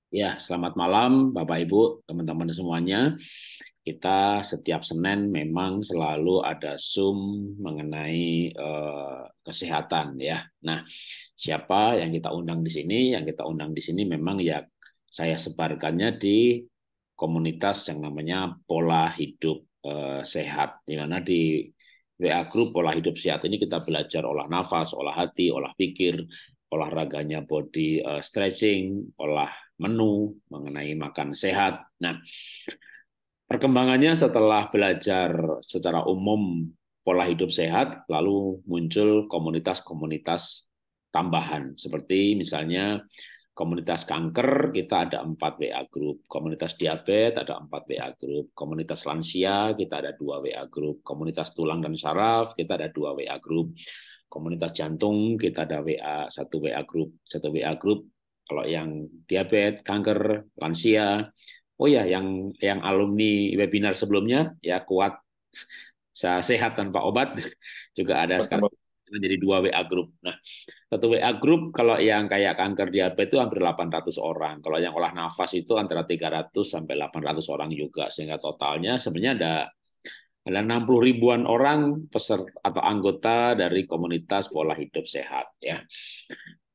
Ya, selamat malam Bapak Ibu, teman-teman semuanya. Kita setiap Senin memang selalu ada Zoom mengenai kesehatan ya. Nah, siapa yang kita undang di sini? Yang kita undang di sini memang ya saya sebarkannya di komunitas yang namanya Pola Hidup Sehat, di mana di WA Group Pola Hidup Sehat ini kita belajar olah nafas, olah hati, olah pikir, olahraganya body stretching, olah menu mengenai makan sehat. Nah, perkembangannya setelah belajar secara umum pola hidup sehat, lalu muncul komunitas-komunitas tambahan, seperti misalnya komunitas kanker, kita ada 4 WA group. Komunitas diabetes ada 4 WA group. Komunitas lansia, kita ada 2 WA group. Komunitas tulang dan saraf, kita ada 2 WA group. Komunitas jantung, kita ada satu WA group. Satu WA group kalau yang diabetes, kanker, lansia. Oh ya, yang alumni webinar sebelumnya, ya kuat sehat tanpa obat, juga ada sekarang menjadi 2 WA group. Nah, satu WA group kalau yang kayak kanker diabetes itu hampir 800 orang. Kalau yang olah nafas itu antara 300 sampai 800 orang juga. Sehingga totalnya sebenarnya ada 60 ribuan orang peserta atau anggota dari komunitas pola hidup sehat ya.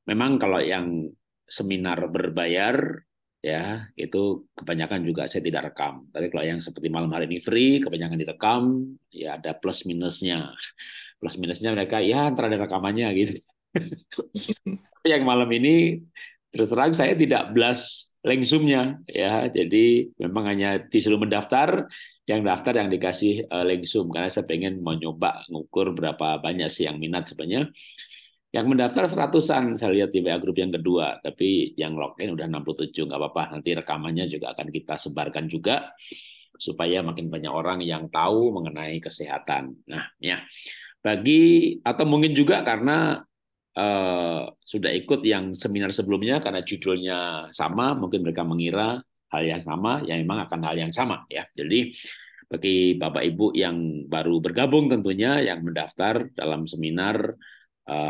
Memang kalau yang seminar berbayar ya itu kebanyakan juga saya tidak rekam. Tapi kalau yang seperti malam hari ini free, kebanyakan direkam, ya ada plus minusnya. Plus minusnya mereka ya antara ada rekamannya gitu. Yang malam ini terus terang saya tidak blast link Zoom-nya ya. Jadi memang hanya disuruh mendaftar, yang daftar yang dikasih link Zoom karena saya pengen mau nyoba ngukur berapa banyak sih yang minat sebenarnya. Yang mendaftar seratusan saya lihat di WA grup yang kedua, tapi yang login udah 67, nggak apa-apa. Nanti rekamannya juga akan kita sebarkan juga supaya makin banyak orang yang tahu mengenai kesehatan. Nah, ya bagi atau mungkin juga karena sudah ikut yang seminar sebelumnya karena judulnya sama, mungkin mereka mengira hal yang sama, ya memang akan hal yang sama ya. Jadi bagi Bapak Ibu yang baru bergabung tentunya yang mendaftar dalam seminar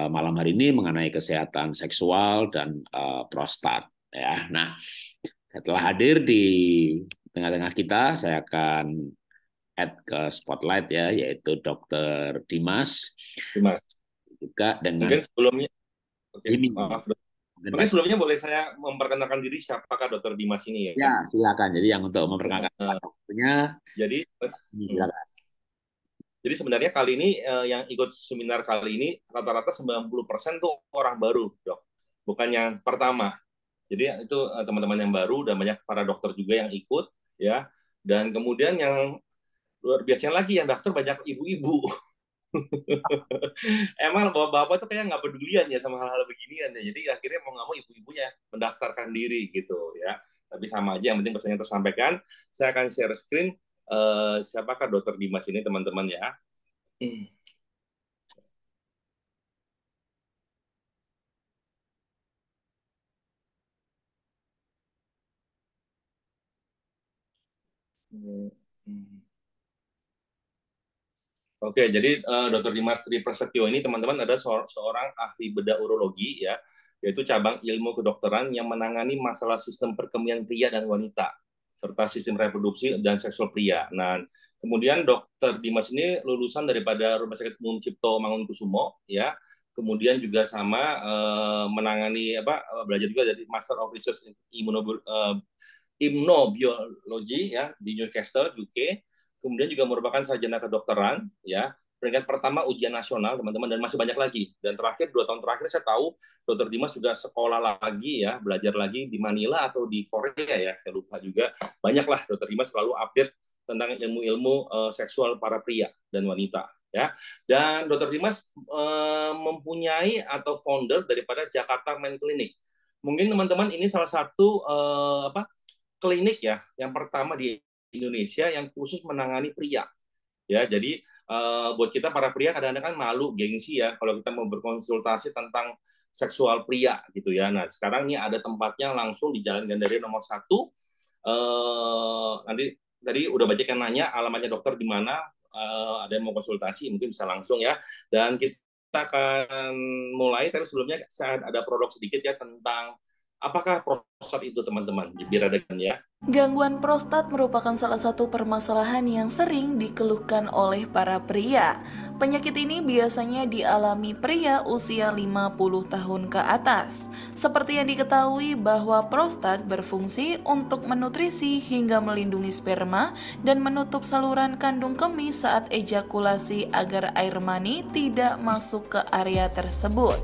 malam hari ini mengenai kesehatan seksual dan prostat ya. Nah, setelah hadir di tengah-tengah kita, saya akan add ke spotlight ya, yaitu Dr. Dimas Mas. juga dengan Mungkin sebelumnya, oke, Jimmy. maaf, Dok. Mungkin Mungkin Pak. sebelumnya boleh saya memperkenalkan diri siapakah Dokter Dimas ini Ya, ya. silakan. Jadi yang untuk memperkenalkan Nah, waktunya, jadi, hmm, silakan. jadi sebenarnya kali ini yang ikut seminar kali ini rata-rata 90% tuh orang baru, Dok. Bukan yang pertama. Jadi itu teman-teman yang baru dan banyak para dokter juga yang ikut ya. Dan kemudian yang luar biasanya lagi yang daftar banyak ibu-ibu. Emang bapak-bapak tuh kayak nggak pedulian ya sama hal-hal beginian ya. Jadi akhirnya mau nggak mau ibu-ibunya mendaftarkan diri gitu ya. Tapi sama aja, yang penting pesannya tersampaikan. Saya akan share screen. Siapakah Dokter Dimas ini teman-teman ya? Oke, jadi Dr. Dimas Tri Prasetyo ini teman-teman ada seorang ahli bedah urologi ya, yaitu cabang ilmu kedokteran yang menangani masalah sistem perkembangan pria dan wanita serta sistem reproduksi dan seksual pria. Nah, kemudian Dr. Dimas ini lulusan daripada Rumah Sakit Umum Cipto Mangunkusumo ya. Kemudian juga sama menangani belajar juga dari Master of Research in Immunobiology ya di Newcastle UK. Kemudian juga merupakan sarjana kedokteran ya, peringkat pertama ujian nasional teman-teman, dan masih banyak lagi. Dan terakhir 2 tahun terakhir saya tahu Dokter Dimas juga sekolah lagi ya, belajar lagi di Manila atau di Korea ya, saya lupa juga. Banyaklah Dokter Dimas selalu update tentang ilmu-ilmu seksual para pria dan wanita ya. Dan Dokter Dimas mempunyai atau founder daripada Jakarta Men Clinic. Mungkin teman-teman ini salah satu klinik ya yang pertama di Indonesia yang khusus menangani pria ya. Jadi buat kita para pria kadang-kadang kan malu, gengsi ya kalau kita mau berkonsultasi tentang seksual pria gitu ya. Nah sekarang ini ada tempatnya langsung di Jalan Gandaria nomor 1. Nanti tadi udah banyak yang nanya alamatnya dokter di mana, ada yang mau konsultasi mungkin bisa langsung ya. Dan kita akan mulai, tapi sebelumnya saya ada produk sedikit ya tentang Apakah prostat itu, teman-teman? Biar ada ya. Gangguan prostat merupakan salah satu permasalahan yang sering dikeluhkan oleh para pria. Penyakit ini biasanya dialami pria usia 50 tahun ke atas. Seperti yang diketahui bahwa prostat berfungsi untuk menutrisi hingga melindungi sperma dan menutup saluran kandung kemih saat ejakulasi agar air mani tidak masuk ke area tersebut.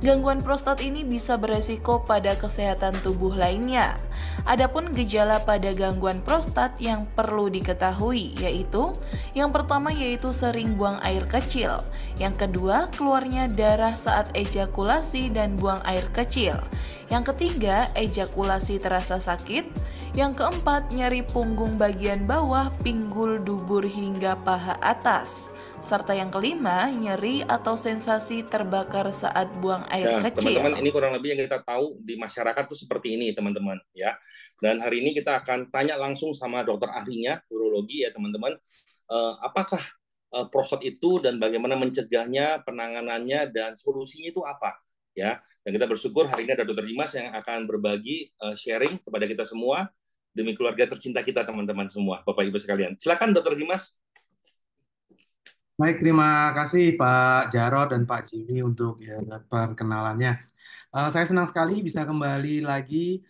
Gangguan prostat ini bisa beresiko pada kesehatan tubuh lainnya. Adapun gejala pada gangguan prostat yang perlu diketahui yaitu yang pertama yaitu sering buang air kecil, yang kedua keluarnya darah saat ejakulasi dan buang air kecil, yang ketiga ejakulasi terasa sakit, yang keempat nyeri punggung bagian bawah, pinggul, dubur hingga paha atas. Serta yang kelima, nyeri atau sensasi terbakar saat buang air kecil. Teman-teman, ini kurang lebih yang kita tahu di masyarakat tuh seperti ini, teman-teman, ya. Dan hari ini kita akan tanya langsung sama dokter ahlinya, urologi ya, teman-teman. Apakah prostat itu dan bagaimana mencegahnya, penanganannya dan solusinya itu apa? Ya. Dan kita bersyukur hari ini ada Dokter Dimas yang akan berbagi sharing kepada kita semua demi keluarga tercinta kita, teman-teman semua, Bapak Ibu sekalian. Silakan Dokter Dimas. Baik, terima kasih Pak Jarod dan Pak Jimmy untuk perkenalannya. Saya senang sekali bisa kembali lagi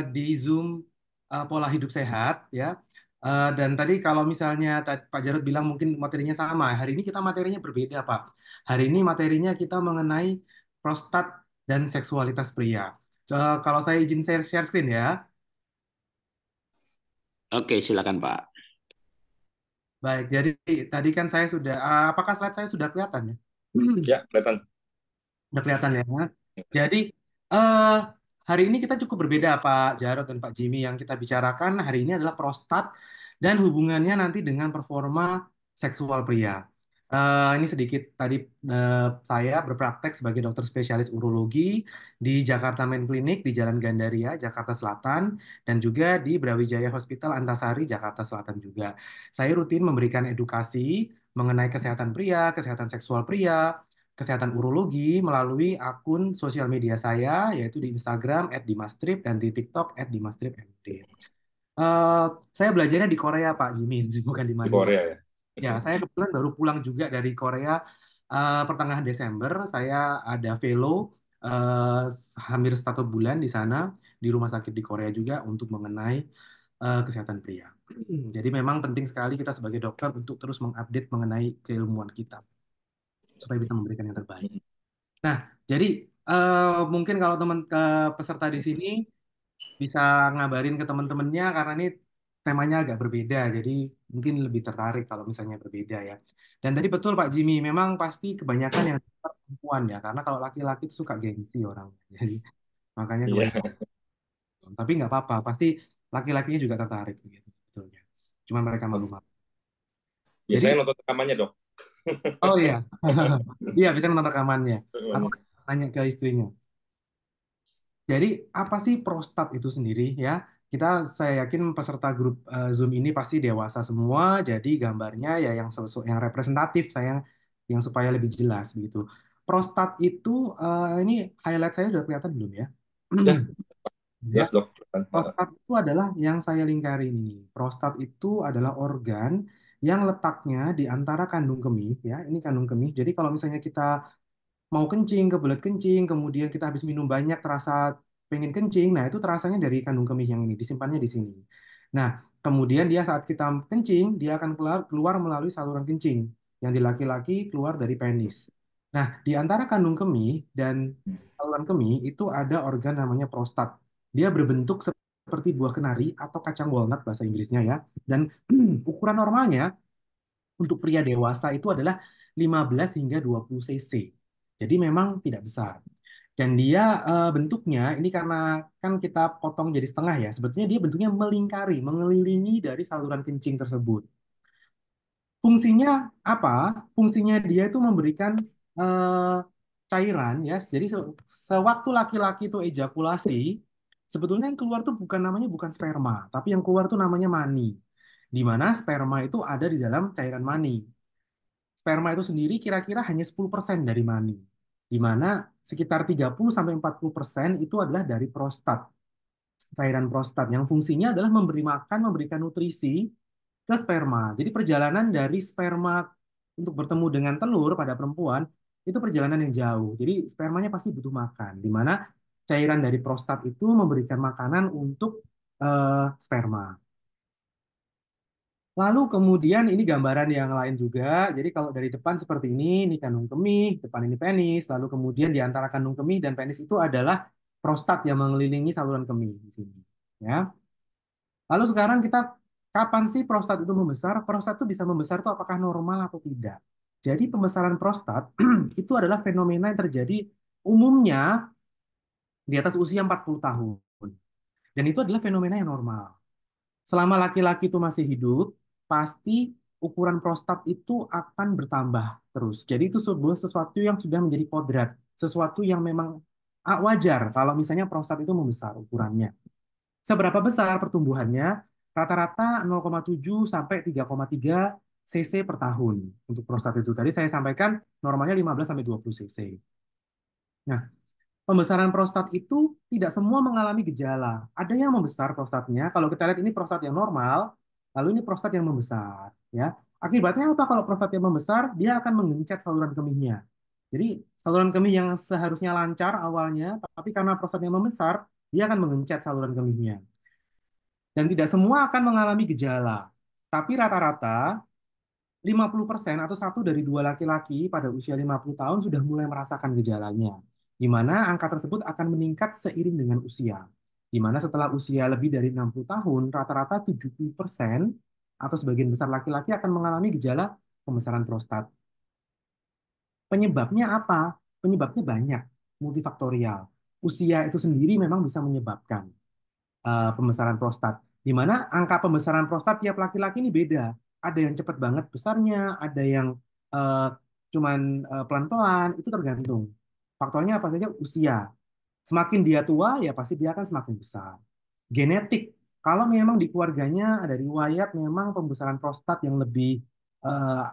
di Zoom Pola Hidup Sehat ya. Dan tadi kalau misalnya Pak Jarod bilang mungkin materinya sama, hari ini kita materinya berbeda Pak. Hari ini materinya kita mengenai prostat dan seksualitas pria. Kalau saya izin share screen ya. Oke, silakan Pak. Baik, jadi tadi kan saya sudah, apakah slide saya sudah kelihatan ya? Ya, kelihatan. Udah kelihatan ya. Jadi eh, hari ini kita cukup berbeda Pak Jarod dan Pak Jimmy. Yang kita bicarakan hari ini adalah prostat dan hubungannya nanti dengan performa seksual pria. Ini sedikit tadi saya berpraktek sebagai dokter spesialis urologi di Jakarta Main Clinic di Jalan Gandaria, Jakarta Selatan, dan juga di Brawijaya Hospital Antasari, Jakarta Selatan juga. Saya rutin memberikan edukasi mengenai kesehatan pria, kesehatan seksual pria, kesehatan urologi melalui akun sosial media saya, yaitu di Instagram @dimastrip dan di TikTok @dimastripmd. Saya belajarnya di Korea, Pak Jimin, bukan di Di Manila. Korea ya. Ya, saya kebetulan baru pulang juga dari Korea pertengahan Desember. Saya ada fellow hampir 1 bulan di sana, di rumah sakit di Korea juga untuk mengenai kesehatan pria. Jadi memang penting sekali kita sebagai dokter untuk terus mengupdate mengenai keilmuan kita supaya bisa memberikan yang terbaik. Nah, jadi mungkin kalau peserta di sini bisa ngabarin ke teman-temannya karena ini temanya agak berbeda, jadi mungkin lebih tertarik kalau misalnya berbeda ya. Dan tadi betul Pak Jimmy, memang pasti kebanyakan yang perempuan ya, karena kalau laki-laki itu suka gengsi orang, jadi makanya kebanyakan. Tapi nggak apa-apa, pasti laki-lakinya juga tertarik gitu, betulnya. Cuma mereka malu-malu. Biasanya nonton rekamannya, Dok. Oh iya, iya bisa nonton rekamannya. Aku tanya ke istrinya. Jadi apa sih prostat itu sendiri ya? Saya yakin peserta grup Zoom ini pasti dewasa semua, jadi gambarnya ya yang representatif saya yang supaya lebih jelas begitu. Prostat itu ini highlight saya sudah kelihatan belum ya? Ya, Ya. jelas Dok. Prostat itu adalah yang saya lingkarin ini. Prostat itu adalah organ yang letaknya di antara kandung kemih ya. Ini kandung kemih. Jadi kalau misalnya kita mau kencing, kebelet kencing, kemudian kita habis minum banyak terasa pengen kencing, nah itu terasanya dari kandung kemih yang ini, disimpannya di sini. Nah, kemudian dia saat kita kencing, dia akan keluar melalui saluran kencing, yang di laki-laki keluar dari penis. Nah, di antara kandung kemih dan saluran kemih itu ada organ namanya prostat. Dia berbentuk seperti buah kenari atau kacang walnut bahasa Inggrisnya ya. Dan ukuran normalnya untuk pria dewasa itu adalah 15 hingga 20 cc. Jadi memang tidak besar. Dan dia bentuknya ini karena kan kita potong jadi setengah ya. Sebetulnya dia bentuknya melingkari, mengelilingi dari saluran kencing tersebut. Fungsinya apa? Fungsinya dia itu memberikan cairan ya. Jadi sewaktu laki-laki itu ejakulasi, sebetulnya yang keluar tuh namanya bukan sperma, tapi yang keluar tuh namanya mani. Di mana sperma itu ada di dalam cairan mani. Sperma itu sendiri kira-kira hanya 10% dari mani. Di mana sekitar 30-40% itu adalah dari prostat, cairan prostat yang fungsinya adalah memberi makan, memberikan nutrisi ke sperma. Jadi perjalanan dari sperma untuk bertemu dengan telur pada perempuan itu perjalanan yang jauh. Jadi spermanya pasti butuh makan, di mana cairan dari prostat itu memberikan makanan untuk sperma. Lalu kemudian ini gambaran yang lain juga. Jadi kalau dari depan seperti ini kandung kemih, depan ini penis, lalu kemudian di antara kandung kemih dan penis itu adalah prostat yang mengelilingi saluran kemih di sini. Ya. Lalu sekarang kita kapan sih prostat itu membesar? Prostat itu bisa membesar itu apakah normal atau tidak? Jadi pembesaran prostat itu adalah fenomena yang terjadi umumnya di atas usia 40 tahun. Dan itu adalah fenomena yang normal. Selama laki-laki itu masih hidup, pasti ukuran prostat itu akan bertambah terus. Jadi itu sebuah sesuatu yang sudah menjadi kodrat, sesuatu yang memang wajar kalau misalnya prostat itu membesar ukurannya. Seberapa besar pertumbuhannya? Rata-rata 0,7 sampai 3,3 cc per tahun untuk prostat itu. Tadi saya sampaikan normalnya 15 sampai 20 cc. Nah, pembesaran prostat itu tidak semua mengalami gejala. Ada yang membesar prostatnya. Kalau kita lihat ini prostat yang normal, lalu ini prostat yang membesar. Ya, akibatnya apa kalau prostat yang membesar? Dia akan mengencet saluran kemihnya. Jadi saluran kemih yang seharusnya lancar awalnya, tapi karena prostatnya membesar, dia akan mengencet saluran kemihnya. Dan tidak semua akan mengalami gejala. Tapi rata-rata 50% atau satu dari dua laki-laki pada usia 50 tahun sudah mulai merasakan gejalanya, di mana angka tersebut akan meningkat seiring dengan usia. Di mana setelah usia lebih dari 60 tahun, rata-rata 70% atau sebagian besar laki-laki akan mengalami gejala pembesaran prostat. Penyebabnya apa? Penyebabnya banyak, multifaktorial. Usia itu sendiri memang bisa menyebabkan pembesaran prostat. Di mana angka pembesaran prostat tiap laki-laki ini beda. Ada yang cepat banget besarnya, ada yang uh, cuman pelan-pelan, itu tergantung. Faktornya apa saja? Usia. Semakin dia tua, ya pasti dia akan semakin besar. Genetik. Kalau memang di keluarganya ada riwayat memang pembesaran prostat yang lebih uh,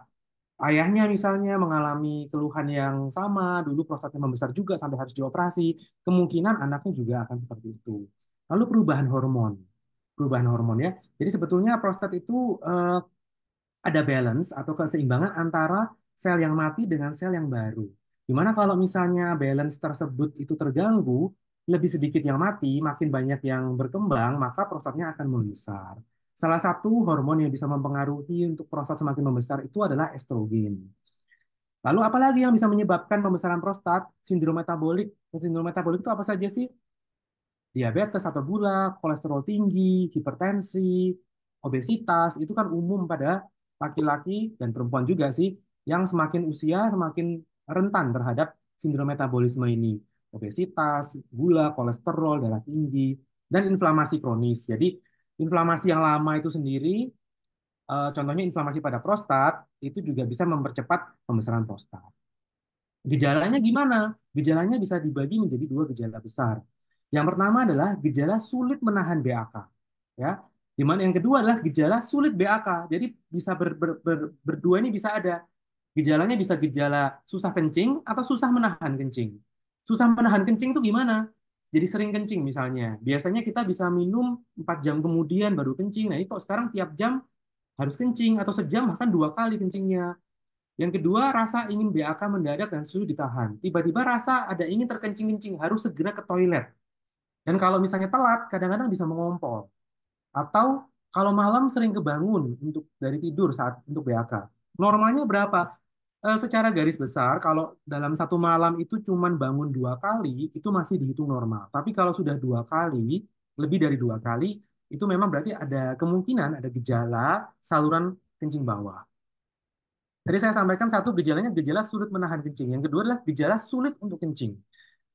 ayahnya misalnya mengalami keluhan yang sama, dulu prostatnya membesar juga sampai harus dioperasi, kemungkinan anaknya juga akan seperti itu. Lalu perubahan hormon. Perubahan hormon ya. Jadi sebetulnya prostat itu ada balance atau keseimbangan antara sel yang mati dengan sel yang baru. Dimana kalau misalnya balance tersebut itu terganggu, lebih sedikit yang mati, makin banyak yang berkembang, maka prostatnya akan membesar. Salah satu hormon yang bisa mempengaruhi untuk prostat semakin membesar itu adalah estrogen. Lalu apalagi yang bisa menyebabkan pembesaran prostat? Sindrom metabolik. Sindrom metabolik itu apa saja sih? Diabetes atau gula, kolesterol tinggi, hipertensi, obesitas, itu kan umum pada laki-laki dan perempuan juga sih, yang semakin usia semakin rentan terhadap sindrom metabolisme ini. Obesitas, gula, kolesterol, darah tinggi, dan inflamasi kronis. Jadi, inflamasi yang lama itu sendiri, contohnya inflamasi pada prostat, itu juga bisa mempercepat pembesaran prostat. Gejalanya gimana? Gejalanya bisa dibagi menjadi dua gejala besar. Yang pertama adalah gejala sulit menahan BAK, ya. Di mana yang kedua adalah gejala sulit BAK. Jadi bisa berdua ini bisa ada. Gejalanya bisa gejala susah kencing atau susah menahan kencing. Susah menahan kencing itu gimana? Jadi sering kencing misalnya. Biasanya kita bisa minum 4 jam kemudian baru kencing. Nah, ini kok sekarang tiap jam harus kencing atau sejam bahkan 2 kali kencingnya. Yang kedua, rasa ingin BAK mendadak dan sulit ditahan. Tiba-tiba rasa ada ingin terkencing-kencing, harus segera ke toilet. Dan kalau misalnya telat, kadang-kadang bisa mengompol. Atau kalau malam sering kebangun untuk dari tidur saat untuk BAK. Normalnya berapa? Secara garis besar, kalau dalam satu malam itu cuma bangun 2 kali, itu masih dihitung normal. Tapi kalau sudah 2 kali, lebih dari 2 kali, itu memang berarti ada kemungkinan ada gejala saluran kencing bawah. Tadi saya sampaikan satu gejalanya gejala sulit menahan kencing. Yang kedua adalah gejala sulit untuk kencing.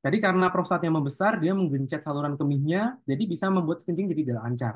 Tadi karena prostatnya membesar, dia menggencet saluran kemihnya, jadi bisa membuat kencing jadi tidak lancar.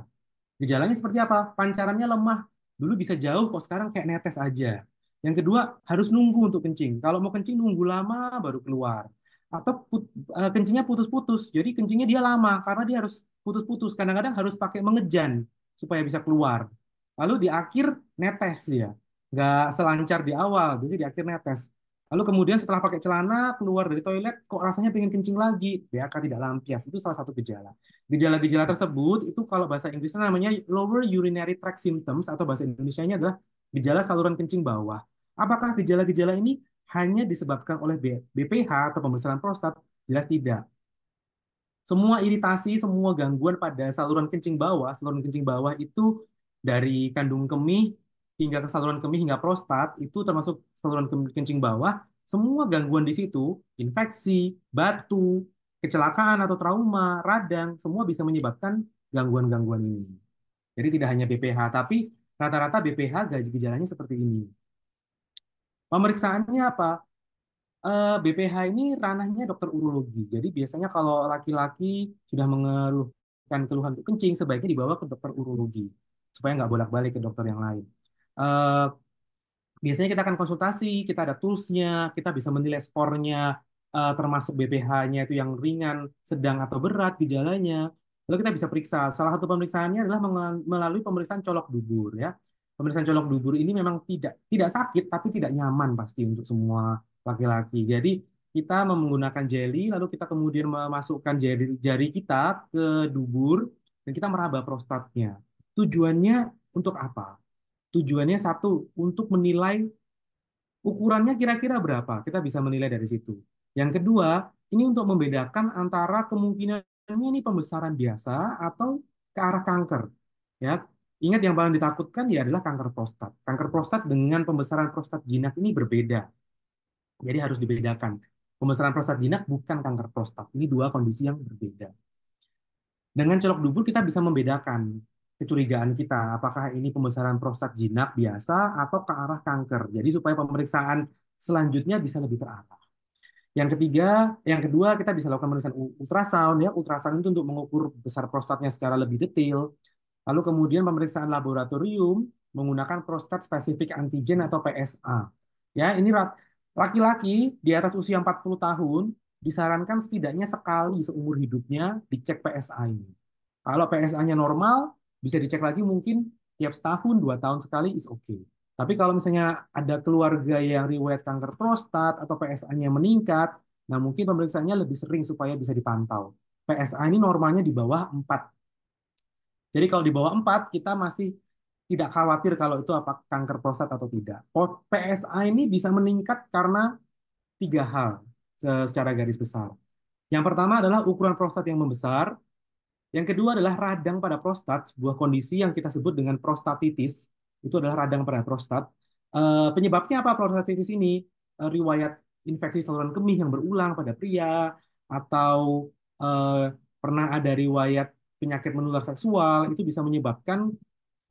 Gejalanya seperti apa? Pancarannya lemah. Dulu bisa jauh, kok sekarang kayak netes aja. Yang kedua, harus nunggu untuk kencing. Kalau mau kencing, nunggu lama baru keluar. Atau kencingnya putus-putus. Jadi kencingnya dia lama, karena dia harus putus-putus. Kadang-kadang harus pakai mengejan supaya bisa keluar. Lalu di akhir netes dia. Nggak selancar di awal, biasanya di akhir netes. Lalu kemudian setelah pakai celana, keluar dari toilet, kok rasanya pengen kencing lagi. BAK tidak lampias, itu salah satu gejala. Gejala-gejala tersebut, itu kalau bahasa Inggrisnya namanya lower urinary tract symptoms, atau bahasa Indonesianya adalah gejala saluran kencing bawah. Apakah gejala-gejala ini hanya disebabkan oleh BPH atau pembesaran prostat? Jelas tidak. Semua iritasi, semua gangguan pada saluran kencing bawah itu dari kandung kemih hingga ke saluran kemih hingga prostat, itu termasuk saluran kencing bawah, semua gangguan di situ, infeksi, batu, kecelakaan atau trauma, radang, semua bisa menyebabkan gangguan-gangguan ini. Jadi tidak hanya BPH, tapi rata-rata BPH gejalanya seperti ini. Pemeriksaannya apa? BPH ini ranahnya dokter urologi. Jadi biasanya kalau laki-laki sudah mengeluhkan keluhan untuk kencing, sebaiknya dibawa ke dokter urologi supaya nggak bolak-balik ke dokter yang lain. Eh, Biasanya kita akan konsultasi, kita ada toolsnya, kita bisa menilai skornya, termasuk BPH-nya itu yang ringan, sedang atau berat gejalanya. Lalu kita bisa periksa. Salah satu pemeriksaannya adalah melalui pemeriksaan colok dubur ya. Pemeriksaan colok dubur ini memang tidak sakit tapi tidak nyaman pasti untuk semua laki-laki. Jadi kita menggunakan jeli, lalu kita kemudian memasukkan jari, jari kita ke dubur dan kita meraba prostatnya. Tujuannya untuk apa? Tujuannya satu, untuk menilai ukurannya kira-kira berapa. Kita bisa menilai dari situ. Yang kedua, ini untuk membedakan antara kemungkinannya ini pembesaran biasa atau ke arah kanker. Ya, ingat yang paling ditakutkan ya adalah kanker prostat. Kanker prostat dengan pembesaran prostat jinak ini berbeda. Jadi harus dibedakan. Pembesaran prostat jinak bukan kanker prostat. Ini dua kondisi yang berbeda. Dengan colok dubur kita bisa membedakan kecurigaan kita, apakah ini pembesaran prostat jinak biasa atau ke arah kanker. Jadi supaya pemeriksaan selanjutnya bisa lebih terarah. Yang kedua kita bisa lakukan pemeriksaan ultrasound ya. Ultrasound itu untuk mengukur besar prostatnya secara lebih detail. Lalu kemudian pemeriksaan laboratorium menggunakan prostat spesifik antigen atau PSA. Ya, ini laki-laki di atas usia 40 tahun disarankan setidaknya sekali seumur hidupnya dicek PSA ini. Kalau PSA-nya normal, bisa dicek lagi mungkin tiap setahun, 2 tahun sekali is okay. Tapi kalau misalnya ada keluarga yang riwayat kanker prostat atau PSA-nya meningkat, nah mungkin pemeriksaannya lebih sering supaya bisa dipantau. PSA ini normalnya di bawah 4. Jadi kalau di bawah 4, kita masih tidak khawatir kalau itu apa kanker prostat atau tidak. PSA ini bisa meningkat karena 3 hal secara garis besar. Yang pertama adalah ukuran prostat yang membesar. Yang kedua adalah radang pada prostat, sebuah kondisi yang kita sebut dengan prostatitis. Itu adalah radang pada prostat. Penyebabnya apa prostatitis ini? Riwayat infeksi saluran kemih yang berulang pada pria, atau eh, pernah ada riwayat penyakit menular seksual, itu bisa menyebabkan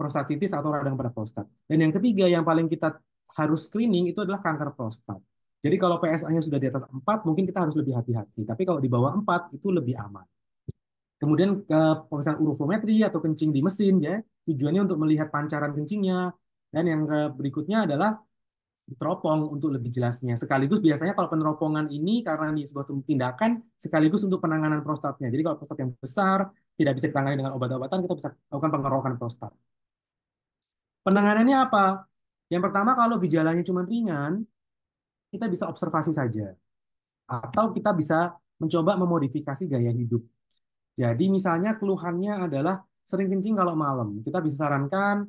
prostatitis atau radang pada prostat. Dan yang ketiga yang paling kita harus screening itu adalah kanker prostat. Jadi kalau PSA-nya sudah di atas 4, mungkin kita harus lebih hati-hati. Tapi kalau di bawah 4, itu lebih aman. Kemudian ke pemeriksaan urofometri atau kencing di mesin ya, tujuannya untuk melihat pancaran kencingnya. Dan yang berikutnya adalah teropong untuk lebih jelasnya. Sekaligus biasanya kalau peneropongan ini karena ini sebuah tindakan sekaligus untuk penanganan prostatnya. Jadi kalau prostat yang besar tidak bisa ditangani dengan obat-obatan, kita bisa lakukan pengerokan prostat. Penanganannya apa? Yang pertama kalau gejalanya cuma ringan, kita bisa observasi saja. Atau kita bisa mencoba memodifikasi gaya hidup. Jadi misalnya keluhannya adalah sering kencing kalau malam. Kita bisa sarankan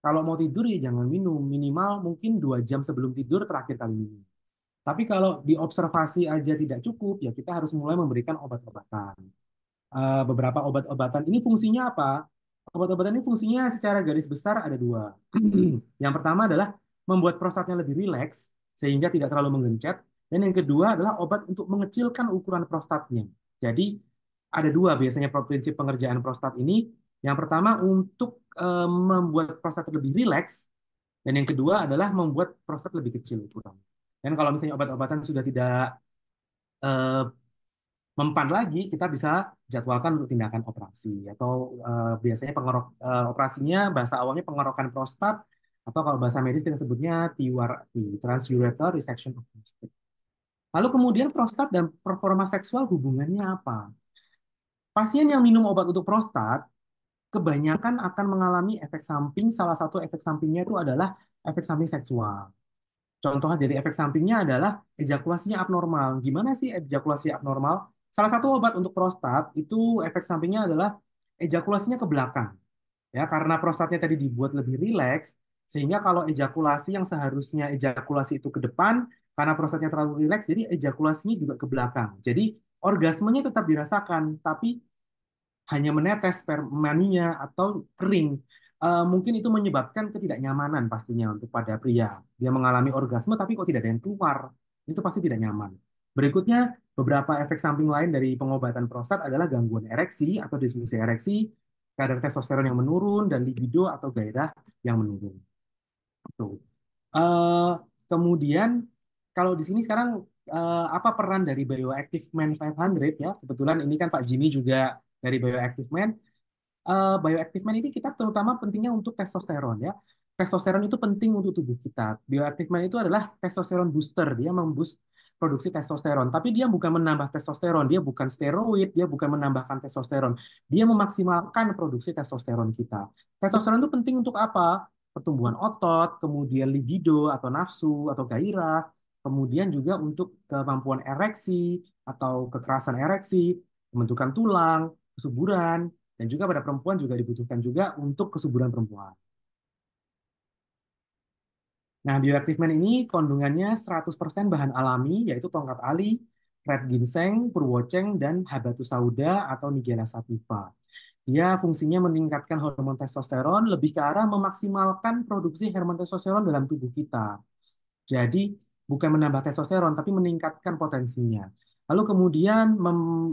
kalau mau tidur ya jangan minum. Minimal mungkin 2 jam sebelum tidur terakhir kali minum. Tapi kalau diobservasi aja tidak cukup, ya kita harus mulai memberikan obat-obatan. Beberapa obat-obatan ini fungsinya apa? Obat-obatan ini fungsinya secara garis besar ada 2. Yang pertama adalah membuat prostatnya lebih rileks sehingga tidak terlalu menggencet. Dan yang kedua adalah obat untuk mengecilkan ukuran prostatnya. Jadi ada 2 biasanya prinsip pengerjaan prostat ini. Yang pertama untuk membuat prostat lebih rileks, dan yang kedua adalah membuat prostat lebih kecil ukurannya. Dan kalau misalnya obat-obatan sudah tidak eh, mempan lagi, kita bisa jadwalkan untuk tindakan operasi atau biasanya operasinya bahasa awalnya pengerokan prostat, atau kalau bahasa medis kita sebutnya TURP, transurethral resection of prostate. Lalu kemudian prostat dan performa seksual hubungannya apa? Pasien yang minum obat untuk prostat kebanyakan akan mengalami efek samping. Salah satu efek sampingnya itu adalah efek samping seksual. Contohnya dari efek sampingnya adalah ejakulasinya abnormal. Gimana sih ejakulasi abnormal? Salah satu obat untuk prostat itu efek sampingnya adalah ejakulasinya ke belakang. Ya, karena prostatnya tadi dibuat lebih rileks, sehingga kalau ejakulasi yang seharusnya ejakulasi itu ke depan, karena prostatnya terlalu rileks, jadi ejakulasinya juga ke belakang. Jadi orgasmenya tetap dirasakan, tapi hanya menetes spermanya atau kering. Mungkin itu menyebabkan ketidaknyamanan pastinya untuk pada pria. Dia mengalami orgasme tapi kok tidak ada yang keluar. Itu pasti tidak nyaman. Berikutnya, beberapa efek samping lain dari pengobatan prostat adalah gangguan ereksi atau disfungsi ereksi, kadar testosteron yang menurun, dan libido atau gairah yang menurun. Tuh. Eh, Kemudian kalau di sini sekarang apa peran dari Bioactive Man 500 ya? Kebetulan ini kan Pak Jimmy juga dari Bioactive Man. Bioactive Man ini kita terutama pentingnya untuk testosteron ya. Testosteron itu penting untuk tubuh kita. Bioactive Man itu adalah testosteron booster, dia memboost produksi testosteron. Tapi dia bukan menambah testosteron, dia bukan steroid, dia bukan menambahkan testosteron. Dia memaksimalkan produksi testosteron kita. Testosteron itu penting untuk apa? Pertumbuhan otot, kemudian libido atau nafsu atau gairah, kemudian juga untuk kemampuan ereksi atau kekerasan ereksi, pembentukan tulang, kesuburan, dan juga pada perempuan juga dibutuhkan juga untuk kesuburan perempuan. Nah, Bioactive Man ini kandungannya 100% bahan alami, yaitu tongkat ali, red ginseng, purwoceng, dan habatus sauda atau Nigella sativa. Dia fungsinya meningkatkan hormon testosteron, lebih ke arah memaksimalkan produksi hormon testosteron dalam tubuh kita. Jadi bukan menambah testosteron, tapi meningkatkan potensinya. Lalu kemudian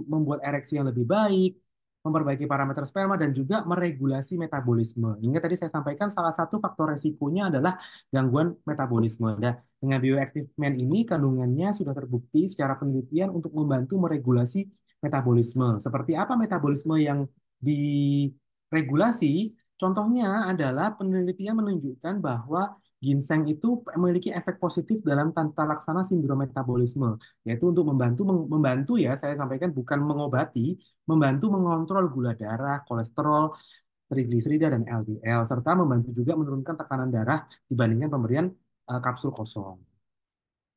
membuat ereksi yang lebih baik, memperbaiki parameter sperma, dan juga meregulasi metabolisme. Ingat tadi saya sampaikan salah satu faktor resikonya adalah gangguan metabolisme. Dan dengan Bioactive Man ini kandungannya sudah terbukti secara penelitian untuk membantu meregulasi metabolisme. Seperti apa metabolisme yang diregulasi? Contohnya adalah penelitian menunjukkan bahwa ginseng itu memiliki efek positif dalam tata laksana sindrom metabolisme, yaitu untuk membantu ya, saya sampaikan bukan mengobati, membantu mengontrol gula darah, kolesterol, trigliserida dan LDL, serta membantu juga menurunkan tekanan darah dibandingkan pemberian kapsul kosong.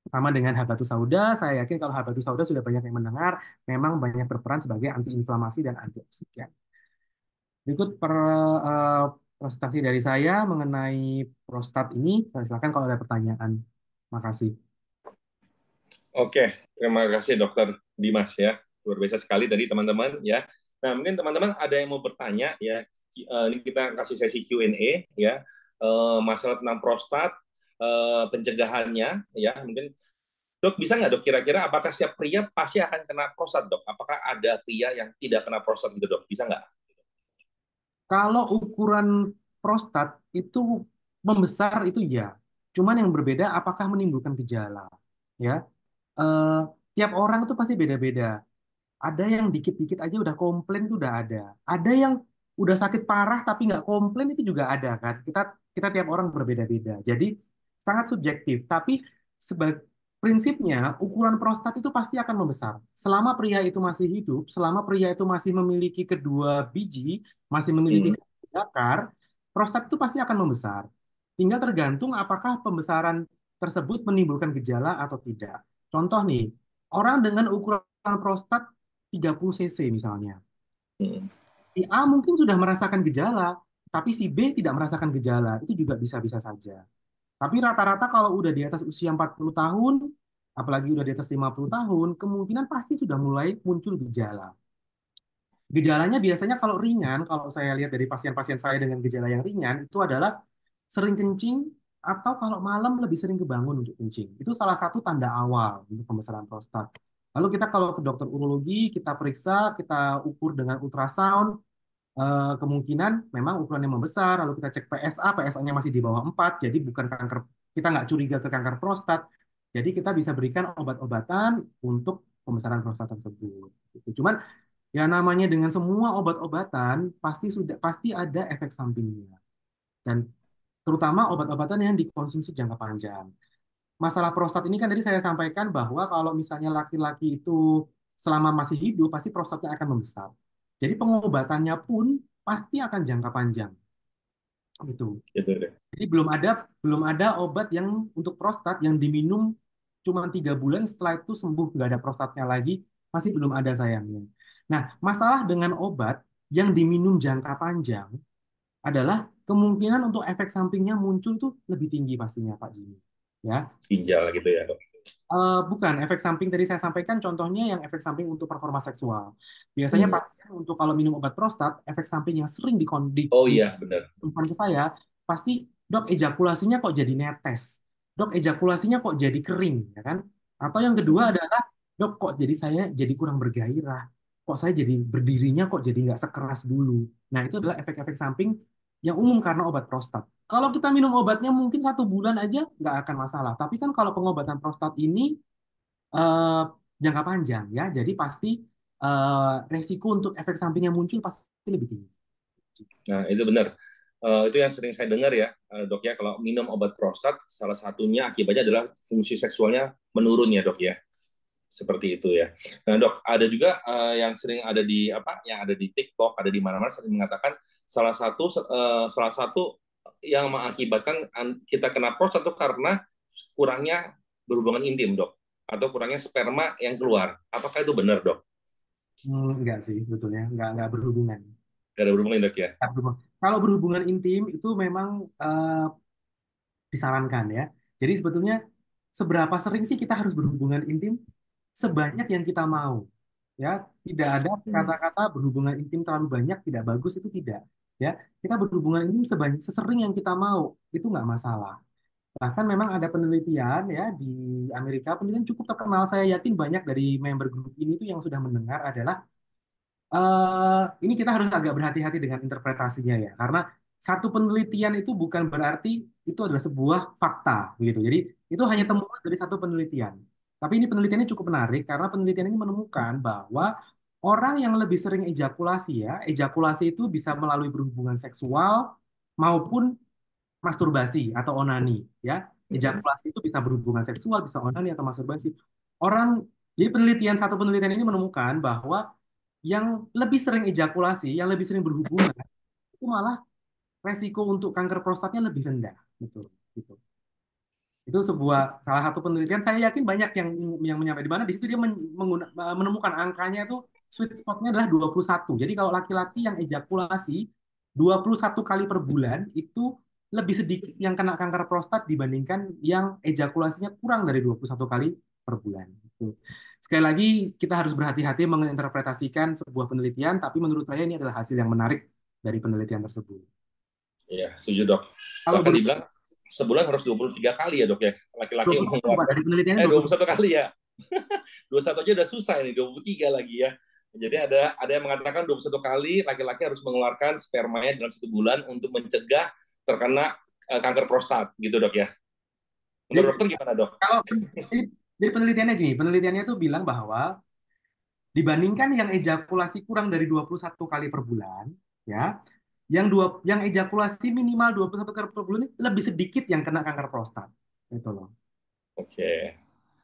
Sama dengan habatus sauda, saya yakin kalau habatus sauda sudah banyak yang mendengar, memang banyak berperan sebagai antiinflamasi dan antioksidan. Berikut eh, presentasi dari saya mengenai prostat ini. Silakan kalau ada pertanyaan. Makasih. Oke, terima kasih Dokter Dimas ya. Luar biasa sekali tadi teman-teman ya. Nah, mungkin teman-teman ada yang mau bertanya ya. Ini kita kasih sesi Q&A ya. Masalah tentang prostat, pencegahannya ya. Mungkin Dok, bisa nggak dok kira-kira apakah setiap pria pasti akan kena prostat dok? Apakah ada pria yang tidak kena prostat gitu dok? Bisa nggak? Kalau ukuran prostat itu membesar itu ya. Cuman yang berbeda apakah menimbulkan gejala. Ya, Eh, tiap orang itu pasti beda-beda. Ada yang dikit-dikit aja udah komplain itu udah ada. Ada yang udah sakit parah tapi nggak komplain itu juga ada kan. Kita kita tiap orang berbeda-beda. Jadi sangat subjektif. Tapi sebagai prinsipnya ukuran prostat itu pasti akan membesar. Selama pria itu masih hidup, selama pria itu masih memiliki kedua biji, masih memiliki Hmm. zakar, prostat itu pasti akan membesar. Tinggal tergantung apakah pembesaran tersebut menimbulkan gejala atau tidak. Contoh nih, orang dengan ukuran prostat 30 cc misalnya. Hmm. Si A mungkin sudah merasakan gejala, tapi si B tidak merasakan gejala. Itu juga bisa-bisa saja. Tapi rata-rata kalau udah di atas usia 40 tahun, apalagi udah di atas 50 tahun, kemungkinan pasti sudah mulai muncul gejala. Gejalanya biasanya kalau ringan, kalau saya lihat dari pasien-pasien saya dengan gejala yang ringan, itu adalah sering kencing atau kalau malam lebih sering kebangun untuk kencing. Itu salah satu tanda awal untuk pembesaran prostat. Lalu kita kalau ke dokter urologi, kita periksa, kita ukur dengan ultrasound, kemungkinan memang ukurannya membesar, lalu kita cek PSA, PSA-nya masih di bawah 4, jadi bukan kanker, kita nggak curiga ke kanker prostat. Jadi kita bisa berikan obat-obatan untuk pembesaran prostat tersebut. Gitu. Cuman ya namanya dengan semua obat-obatan pasti ada efek sampingnya. Dan terutama obat-obatan yang dikonsumsi jangka panjang. Masalah prostat ini kan tadi saya sampaikan bahwa kalau misalnya laki-laki itu selama masih hidup pasti prostatnya akan membesar. Jadi pengobatannya pun pasti akan jangka panjang. Itu. Gitu deh. Jadi belum ada obat yang untuk prostat yang diminum cuma 3 bulan setelah itu sembuh nggak ada prostatnya lagi, masih belum ada sayangnya. Nah, masalah dengan obat yang diminum jangka panjang adalah kemungkinan untuk efek sampingnya muncul tuh lebih tinggi pastinya Pak Jimmy. Ya, Ginjal gitu ya, Dok. Bukan, efek samping tadi saya sampaikan contohnya yang efek samping untuk performa seksual. Biasanya Hmm. pasien untuk kalau minum obat prostat, efek samping yang sering Oh iya, benar. ditemukan ke saya, pasti dok ejakulasinya kok jadi netes, dok ejakulasinya kok jadi kering, ya kan? Atau yang kedua Hmm. adalah dok kok jadi saya jadi kurang bergairah, kok saya jadi berdirinya kok jadi nggak sekeras dulu. Nah itu adalah efek-efek samping yang umum karena obat prostat. Kalau kita minum obatnya mungkin 1 bulan aja nggak akan masalah. Tapi kan kalau pengobatan prostat ini eh, jangka panjang ya, jadi pasti resiko untuk efek samping yang muncul pasti lebih tinggi. Nah, itu benar. Itu yang sering saya dengar ya, Dok ya, kalau minum obat prostat, salah satunya akibatnya adalah fungsi seksualnya menurun ya, Dok ya. Seperti itu ya. Nah, Dok, ada juga yang sering ada di apa? Yang ada di TikTok, ada di mana-mana sering mengatakan salah satu yang mengakibatkan kita kena prostat itu karena kurangnya berhubungan intim, Dok, atau kurangnya sperma yang keluar. Apakah itu benar, Dok? Enggak sih, sebetulnya enggak berhubungan. Gak ada berhubungan, Dok ya? Nggak berhubungan. Kalau berhubungan intim itu memang disarankan ya. Jadi sebetulnya seberapa sering sih kita harus berhubungan intim? Sebanyak yang kita mau. Ya, tidak ada Hmm. kata-kata berhubungan intim terlalu banyak tidak bagus itu tidak. Ya, kita berhubungan intim sebanyak sesering yang kita mau itu nggak masalah. Bahkan memang ada penelitian ya di Amerika, penelitian cukup terkenal, saya yakin banyak dari member grup ini tuh yang sudah mendengar adalah ini kita harus agak berhati-hati dengan interpretasinya ya, karena satu penelitian itu bukan berarti itu adalah sebuah fakta, begitu. Jadi itu hanya temuan dari satu penelitian. Tapi ini penelitiannya cukup menarik karena penelitian ini menemukan bahwa orang yang lebih sering ejakulasi ya, ejakulasi itu bisa melalui berhubungan seksual maupun masturbasi atau onani ya. Hmm. Ejakulasi itu bisa berhubungan seksual, bisa onani atau masturbasi. Orang jadi satu penelitian ini menemukan bahwa yang lebih sering ejakulasi, yang lebih sering berhubungan, itu malah resiko untuk kanker prostatnya lebih rendah. Betul, gitu. Itu salah satu penelitian. Saya yakin banyak yang menyampaikan di mana di situ dia menemukan angkanya itu sweet spotnya adalah 21. Jadi kalau laki-laki yang ejakulasi 21 kali per bulan itu lebih sedikit yang kena kanker prostat dibandingkan yang ejakulasinya kurang dari 21 kali per bulan. Gitu. Sekali lagi kita harus berhati-hati menginterpretasikan sebuah penelitian, tapi menurut saya ini adalah hasil yang menarik dari penelitian tersebut. Iya, setuju, Dok. Kalau Bahkan dibilang sebulan harus 23 kali ya, Dok ya. Laki-laki yang 21 Pak, mengeluarkan dari penelitiannya 21. 21 kali ya. 21 aja udah susah ini, 23 lagi ya. Jadi ada yang mengatakan 21 kali laki-laki harus mengeluarkan spermanya dalam 1 bulan untuk mencegah terkena kanker prostat gitu, Dok ya. Jadi Menurut dokter gimana, Dok? kalau jadi penelitiannya gini, penelitiannya tuh bilang bahwa dibandingkan yang ejakulasi kurang dari 21 kali per bulan, ya, yang ejakulasi minimal 21 kali per bulan ini lebih sedikit yang kena kanker prostat. Itu loh. Oke.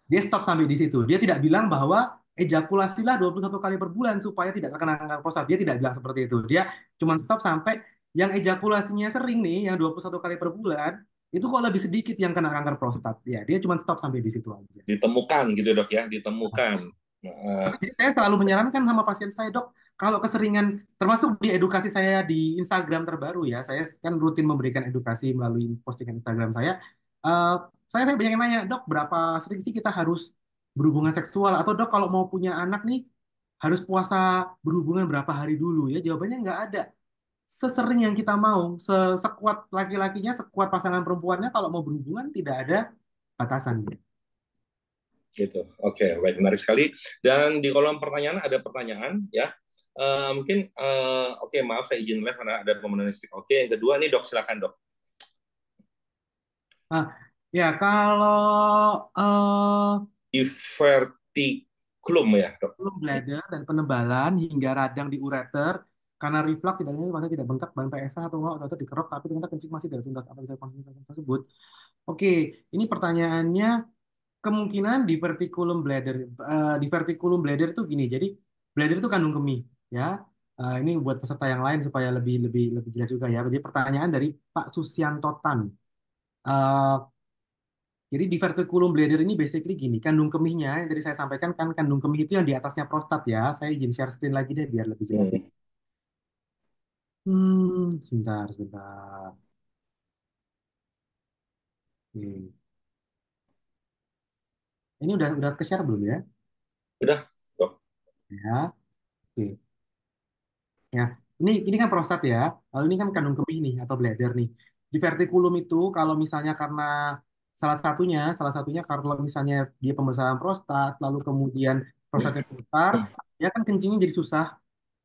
Dia stop sampai di situ. Dia tidak bilang bahwa ejakulasilah 21 kali per bulan supaya tidak terkena kanker prostat. Dia tidak bilang seperti itu. Dia cuma stop sampai yang ejakulasinya sering nih, yang 21 kali per bulan, itu kok lebih sedikit yang kena kanker prostat. Ya, dia cuma stop sampai di situ aja. Ditemukan gitu, Dok ya, ditemukan. Nah, Jadi saya selalu menyarankan sama pasien saya, dok, kalau keseringan, termasuk di edukasi saya di Instagram terbaru ya, saya kan rutin memberikan edukasi melalui postingan Instagram saya. Eh, saya banyak yang nanya, dok, berapa sering sih kita harus berhubungan seksual? Atau dok, kalau mau punya anak nih, harus puasa berhubungan berapa hari dulu ya? Jawabannya nggak ada. Sesering yang kita mau, sekuat laki-lakinya, sekuat pasangan perempuannya, kalau mau berhubungan tidak ada batasannya. gitu. Oke, baik, menarik sekali. Dan di kolom pertanyaan ada pertanyaan ya. Mungkin oke, maaf saya izin live karena ada pemenuhan listrik. Oke, yang kedua nih, Dok, silakan, Dok. Ah, ya kalau Diverticulum ya, Dok. belum bladder dan penebalan hingga radang di ureter karena reflux tidak tidak bengkak bahan PSA atau enggak atau dikerok tapi ternyata kencing masih tidak tuntas apa bisa konfirmasi tersebut. Oke, ini pertanyaannya kemungkinan diverticulum bladder itu gini. Jadi bladder itu kandung kemih ya. Ini buat peserta yang lain supaya lebih lebih lebih jelas juga ya. Jadi pertanyaan dari Pak Susianto Tan. Eh, jadi diverticulum bladder ini basically gini, kandung kemihnya yang tadi saya sampaikan kan kandung kemih itu yang di atasnya prostat ya. Saya izin share screen lagi deh biar lebih jelas. Hmm. Sebentar, sebentar. Oke. Ini udah ke-share belum ya? Udah, dok. Ya. Oke. Ya, ini kan prostat ya. Lalu ini kan kandung kemih nih atau bladder nih. Di vertikulum itu kalau misalnya karena salah satunya kalau misalnya dia pembesaran prostat, lalu kemudian prostatnya besar, ya kan kencingnya jadi susah.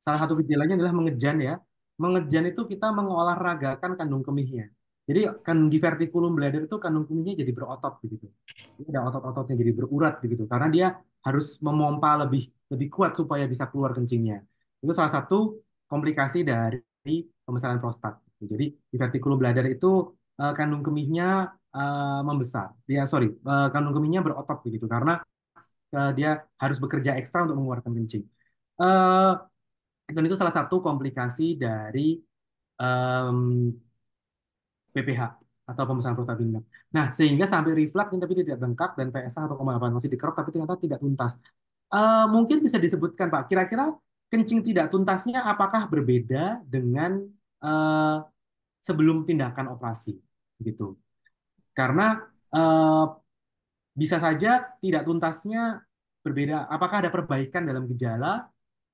Salah satu gejalanya adalah mengejan ya. Mengejan itu kita mengolahragakan kandung kemihnya. Jadi kan di vertikulum bladder itu kandung kemihnya jadi berotot begitu. Jadi ada otot-ototnya jadi berurat begitu. Karena dia harus memompa lebih lebih kuat supaya bisa keluar kencingnya. Itu salah satu komplikasi dari pembesaran prostat. Jadi di vertikulum bladder itu kandung kemihnya membesar. Kandung kemihnya berotot begitu karena dia harus bekerja ekstra untuk mengeluarkan kencing. Eh, dan itu salah satu komplikasi dari em, PPH atau pembesaran prostat bintang. Nah, sehingga sampai reflux tapi tidak bengkak dan PSA atau koma masih dikerok tapi ternyata tidak tuntas. Mungkin bisa disebutkan Pak, kira-kira kencing tidak tuntasnya apakah berbeda dengan eh, sebelum tindakan operasi gitu. Karena eh, bisa saja tidak tuntasnya berbeda. Apakah ada perbaikan dalam gejala?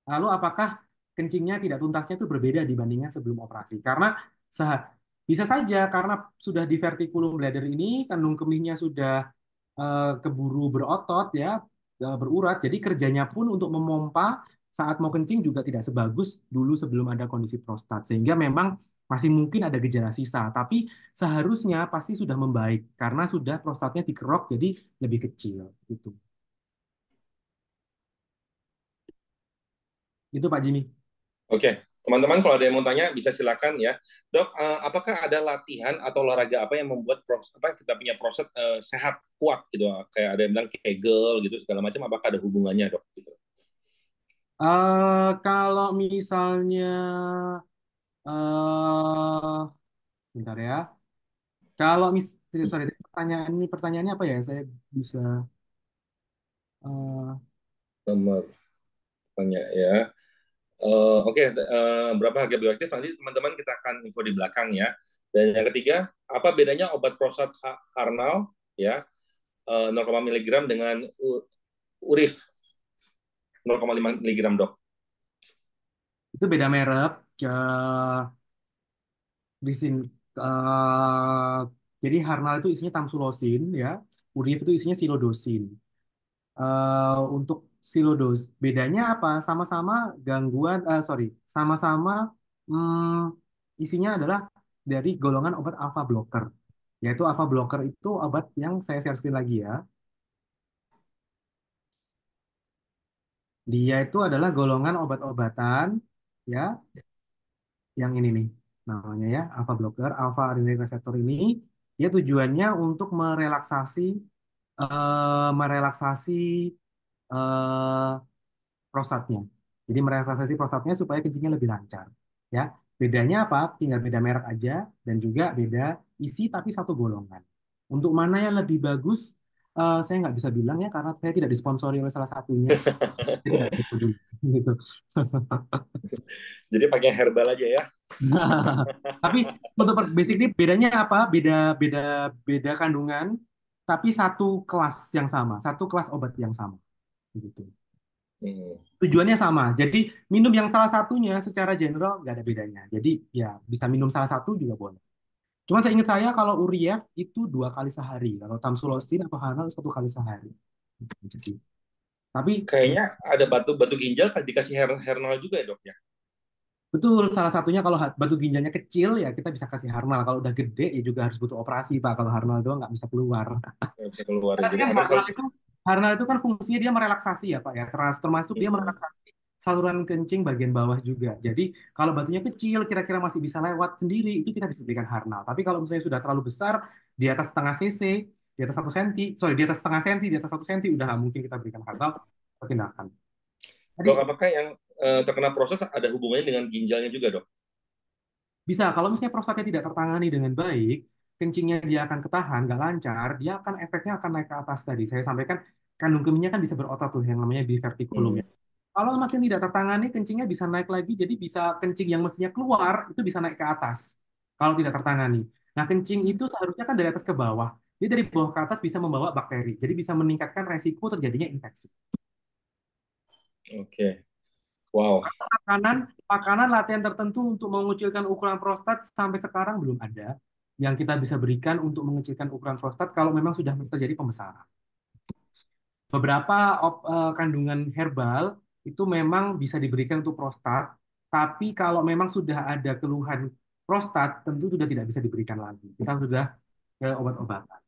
Lalu apakah kencingnya tidak tuntasnya itu berbeda dibandingkan sebelum operasi? Karena bisa saja karena sudah di vertikulum bladder ini kandung kemihnya sudah keburu berotot ya, berurat. Jadi kerjanya pun untuk memompa saat mau kencing juga tidak sebagus dulu sebelum ada kondisi prostat. Sehingga memang masih mungkin ada gejala sisa, tapi seharusnya pasti sudah membaik karena sudah prostatnya dikerok jadi lebih kecil gitu. Itu Pak Jimmy. Oke, teman-teman kalau ada yang mau tanya bisa silakan ya. Dok, apakah ada latihan atau olahraga apa yang membuat kita punya prostat sehat, kuat gitu? Kayak ada yang bilang Kegel gitu segala macam, apakah ada hubungannya, Dok? Gitu. Kalau misalnya, eh bentar ya. Kalau sorry, pertanyaannya apa ya? Saya bisa. eh Nomor tanya ya. Oke, berapa harga bioaktif nanti teman-teman kita akan info di belakang ya. Dan yang ketiga, apa bedanya obat prostat Harnal ya 0,5 miligram dengan Urif 0,5 miligram, Dok? itu beda merek. Di sini, eh, jadi Harnal itu isinya tamsulosin ya. Urif itu isinya silodosin. Untuk silodos, bedanya apa? Sama-sama gangguan, sama-sama isinya adalah dari golongan obat alpha blocker. Yaitu alpha blocker itu obat yang saya share screen lagi ya. Dia itu adalah golongan obat-obatan ya, yang ini nih namanya ya, alpha blocker, alpha adrenergic receptor ini dia tujuannya untuk merelaksasi eh, prostatnya. Jadi merelaksasi prostatnya supaya kencingnya lebih lancar. Ya, bedanya apa? Tinggal beda merek aja dan juga beda isi tapi satu golongan. Untuk mana yang lebih bagus, saya nggak bisa bilang ya karena saya tidak disponsori oleh salah satunya. Saya tidak tahu dulu. Gitu. Jadi pakai herbal aja ya. Tapi untuk basically bedanya apa? Beda beda beda kandungan, tapi satu kelas yang sama, satu kelas obat yang sama. Gitu. Hmm. Tujuannya sama. Jadi minum yang salah satunya secara general nggak ada bedanya. Jadi ya bisa minum salah satu juga boleh. Cuman saya ingat saya kalau Urief itu 2 kali sehari. Kalau Tamsulosin atau Hanal 1 kali sehari. Gitu sih. Tapi Kayaknya ada batu ginjal dikasih Hernal juga ya, Dok ya? betul salah satunya kalau batu ginjalnya kecil ya kita bisa kasih Harnal. Kalau udah gede ya juga harus butuh operasi Pak. Kalau Harnal doang nggak bisa keluar. Nggak bisa keluar ya. Tapi Jadi kan harus harus Harnal itu kan fungsinya dia merelaksasi ya Pak ya. Termasuk dia merelaksasi saluran kencing bagian bawah juga. Jadi kalau batunya kecil kira-kira masih bisa lewat sendiri itu kita bisa berikan Harnal. Tapi kalau misalnya sudah terlalu besar di atas setengah cc, di atas 1 senti, sorry di atas setengah senti, di atas 1 senti udah nggak mungkin kita berikan Harnal. Tindakan. Jadi Dok, apakah yang terkena proses ada hubungannya dengan ginjalnya juga, Dok? bisa kalau misalnya prostatnya tidak tertangani dengan baik, kencingnya dia akan ketahan, nggak lancar, dia akan efeknya akan naik ke atas tadi. Saya sampaikan kandung kemihnya kan bisa berotot tuh yang namanya divertikulum ya. Hmm. Kalau masih tidak tertangani, kencingnya bisa naik lagi, jadi bisa kencing yang mestinya keluar itu bisa naik ke atas kalau tidak tertangani. Nah, kencing itu seharusnya kan dari atas ke bawah. Jadi dari bawah ke atas bisa membawa bakteri, jadi bisa meningkatkan resiko terjadinya infeksi. Oke. Wow. Makanan, makanan latihan tertentu untuk mengucilkan ukuran prostat sampai sekarang belum ada yang kita bisa berikan untuk mengecilkan ukuran prostat kalau memang sudah terjadi pembesaran. Beberapa kandungan herbal itu memang bisa diberikan untuk prostat, tapi kalau memang sudah ada keluhan prostat, tentu sudah tidak bisa diberikan lagi. Kita sudah ke obat-obatan.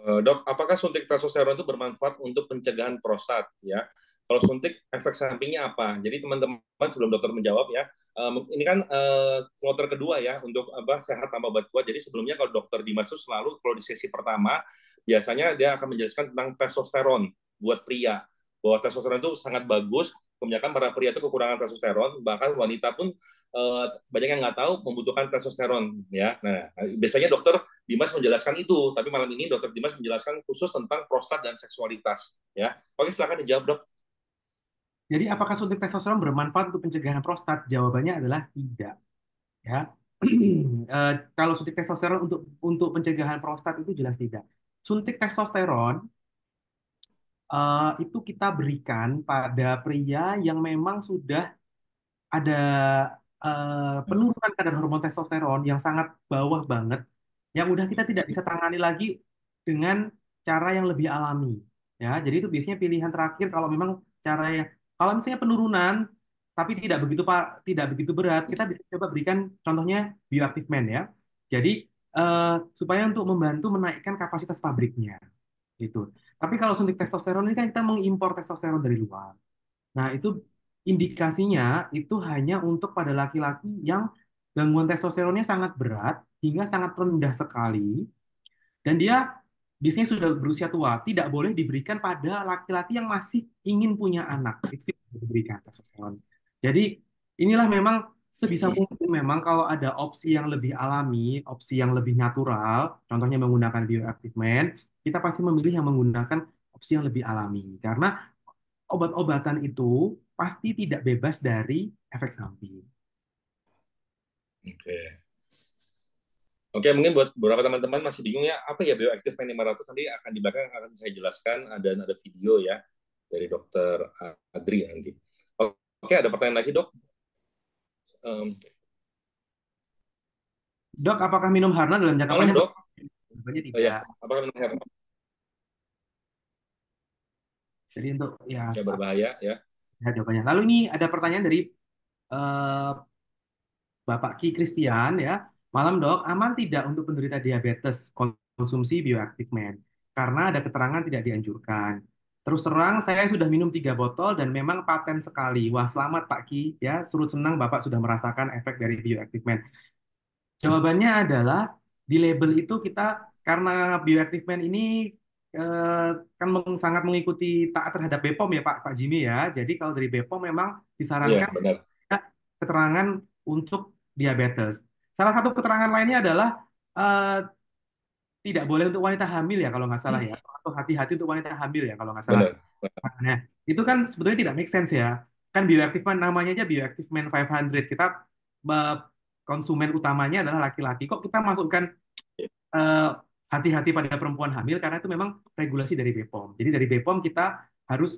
Dok, apakah suntik testosteron itu bermanfaat untuk pencegahan prostat ya? Kalau suntik efek sampingnya apa? Jadi teman-teman sebelum dokter menjawab ya, ini kan kloter kedua ya untuk apa sehat tanpa obat kuat. Jadi sebelumnya kalau dokter Dimas itu selalu kalau di sesi pertama biasanya dia akan menjelaskan tentang testosteron buat pria. Bahwa testosteron itu sangat bagus. Kebanyakan para pria itu kekurangan testosteron, bahkan wanita pun banyak yang nggak tahu membutuhkan testosteron ya. Nah, biasanya dokter Dimas menjelaskan itu, tapi malam ini dokter Dimas menjelaskan khusus tentang prostat dan seksualitas ya. Oke, silakan dijawab, Dok. Jadi apakah suntik testosteron bermanfaat untuk pencegahan prostat? Jawabannya adalah tidak. Ya, kalau suntik testosteron untuk pencegahan prostat itu jelas tidak. Suntik testosteron itu kita berikan pada pria yang memang sudah ada penurunan kadar hormon testosteron yang sangat bawah banget, yang udah kita tidak bisa tangani lagi dengan cara yang lebih alami. Ya, jadi itu biasanya pilihan terakhir kalau memang cara yang kalau misalnya penurunan tapi tidak begitu berat, kita bisa coba berikan contohnya bioactive man ya. Jadi supaya untuk membantu menaikkan kapasitas pabriknya gitu. Tapi kalau suntik testosteron ini kan kita mengimpor testosteron dari luar. Nah, itu indikasinya itu hanya untuk pada laki-laki yang gangguan testosteronnya sangat berat hingga sangat rendah sekali dan dia biasanya sudah berusia tua, tidak boleh diberikan pada laki-laki yang masih ingin punya anak. Itu tidak diberikan testosteron. Jadi inilah memang sebisa mungkin memang kalau ada opsi yang lebih alami, opsi yang lebih natural, contohnya menggunakan bioactive man, kita pasti memilih yang menggunakan opsi yang lebih alami karena obat-obatan itu pasti tidak bebas dari efek samping. Oke. Oke, mungkin buat beberapa teman-teman masih bingung ya, apa ya bioactive man 500 nanti akan di belakang akan saya jelaskan ada video ya dari dokter Adri nanti. Oke, ada pertanyaan lagi, Dok? Dok, apakah minum Harna dalam jangka Malam, panjang? Dok. Jawabannya Oh ya, tidak. apakah minum herbal Jadi untuk ya, ya berbahaya ya? ya jawabannya. Lalu ini ada pertanyaan dari eh, Bapak Ki Christian ya. Malam dok, aman tidak untuk penderita diabetes konsumsi bioactive man? Karena ada keterangan tidak dianjurkan. Terus terang saya sudah minum 3 botol dan memang paten sekali. Wah selamat Pak Ki ya. Surut senang Bapak sudah merasakan efek dari bioactive man. Jawabannya adalah di label itu kita karena bioactive man ini eh, kan sangat mengikuti taat terhadap BPOM ya Pak Jimmy ya. Jadi kalau dari BPOM memang Iya, disarankan benar. keterangan untuk diabetes. Salah satu keterangan lainnya adalah eh, tidak boleh untuk wanita hamil ya kalau nggak salah ya. Atau hati-hati untuk wanita hamil ya kalau nggak salah. Benar. Nah, itu kan sebetulnya tidak make sense ya. Kan bioactive man namanya aja bioactive man 500. Kita eh, konsumen utamanya adalah laki-laki. Kok kita masukkan eh, hati-hati pada perempuan hamil karena itu memang regulasi dari BPOM. Jadi dari BPOM kita harus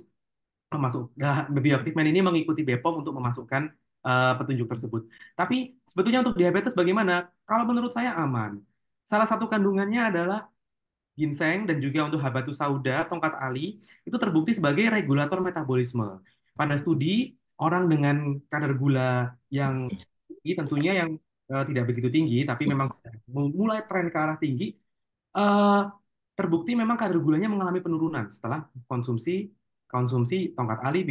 bioactive man ini mengikuti BPOM untuk memasukkan petunjuk tersebut. Tapi sebetulnya untuk diabetes bagaimana? Kalau menurut saya aman. Salah satu kandungannya adalah ginseng dan juga untuk habatus sauda, tongkat ali, itu terbukti sebagai regulator metabolisme. Pada studi, orang dengan kadar gula yang tinggi, tentunya yang tidak begitu tinggi, tapi memang mulai tren ke arah tinggi, eh, terbukti memang kadar gulanya mengalami penurunan setelah konsumsi konsumsi tongkat ali,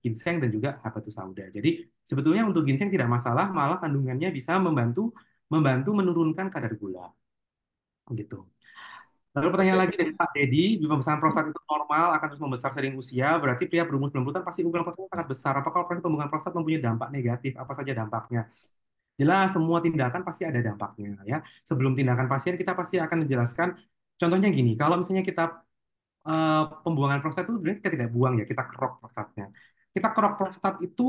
ginseng dan juga habatus sauda. Jadi sebetulnya untuk ginseng tidak masalah, malah kandungannya bisa membantu membantu menurunkan kadar gula. Gitu. Lalu pertanyaan Oke. lagi dari Pak Dedi, di pembesaran prostat itu normal akan terus membesar sering usia, berarti pria berumur 90 tahun pasti ukuran prostat sangat besar. Apakah operasi pembukaan prostat mempunyai dampak negatif? Apa saja dampaknya? Jelas semua tindakan pasti ada dampaknya ya. Sebelum tindakan pasien kita pasti akan menjelaskan. Contohnya gini, kalau misalnya kita pembuangan prostat itu sebenarnya kita tidak buang ya, kita kerok prostatnya. Kita kerok prostat itu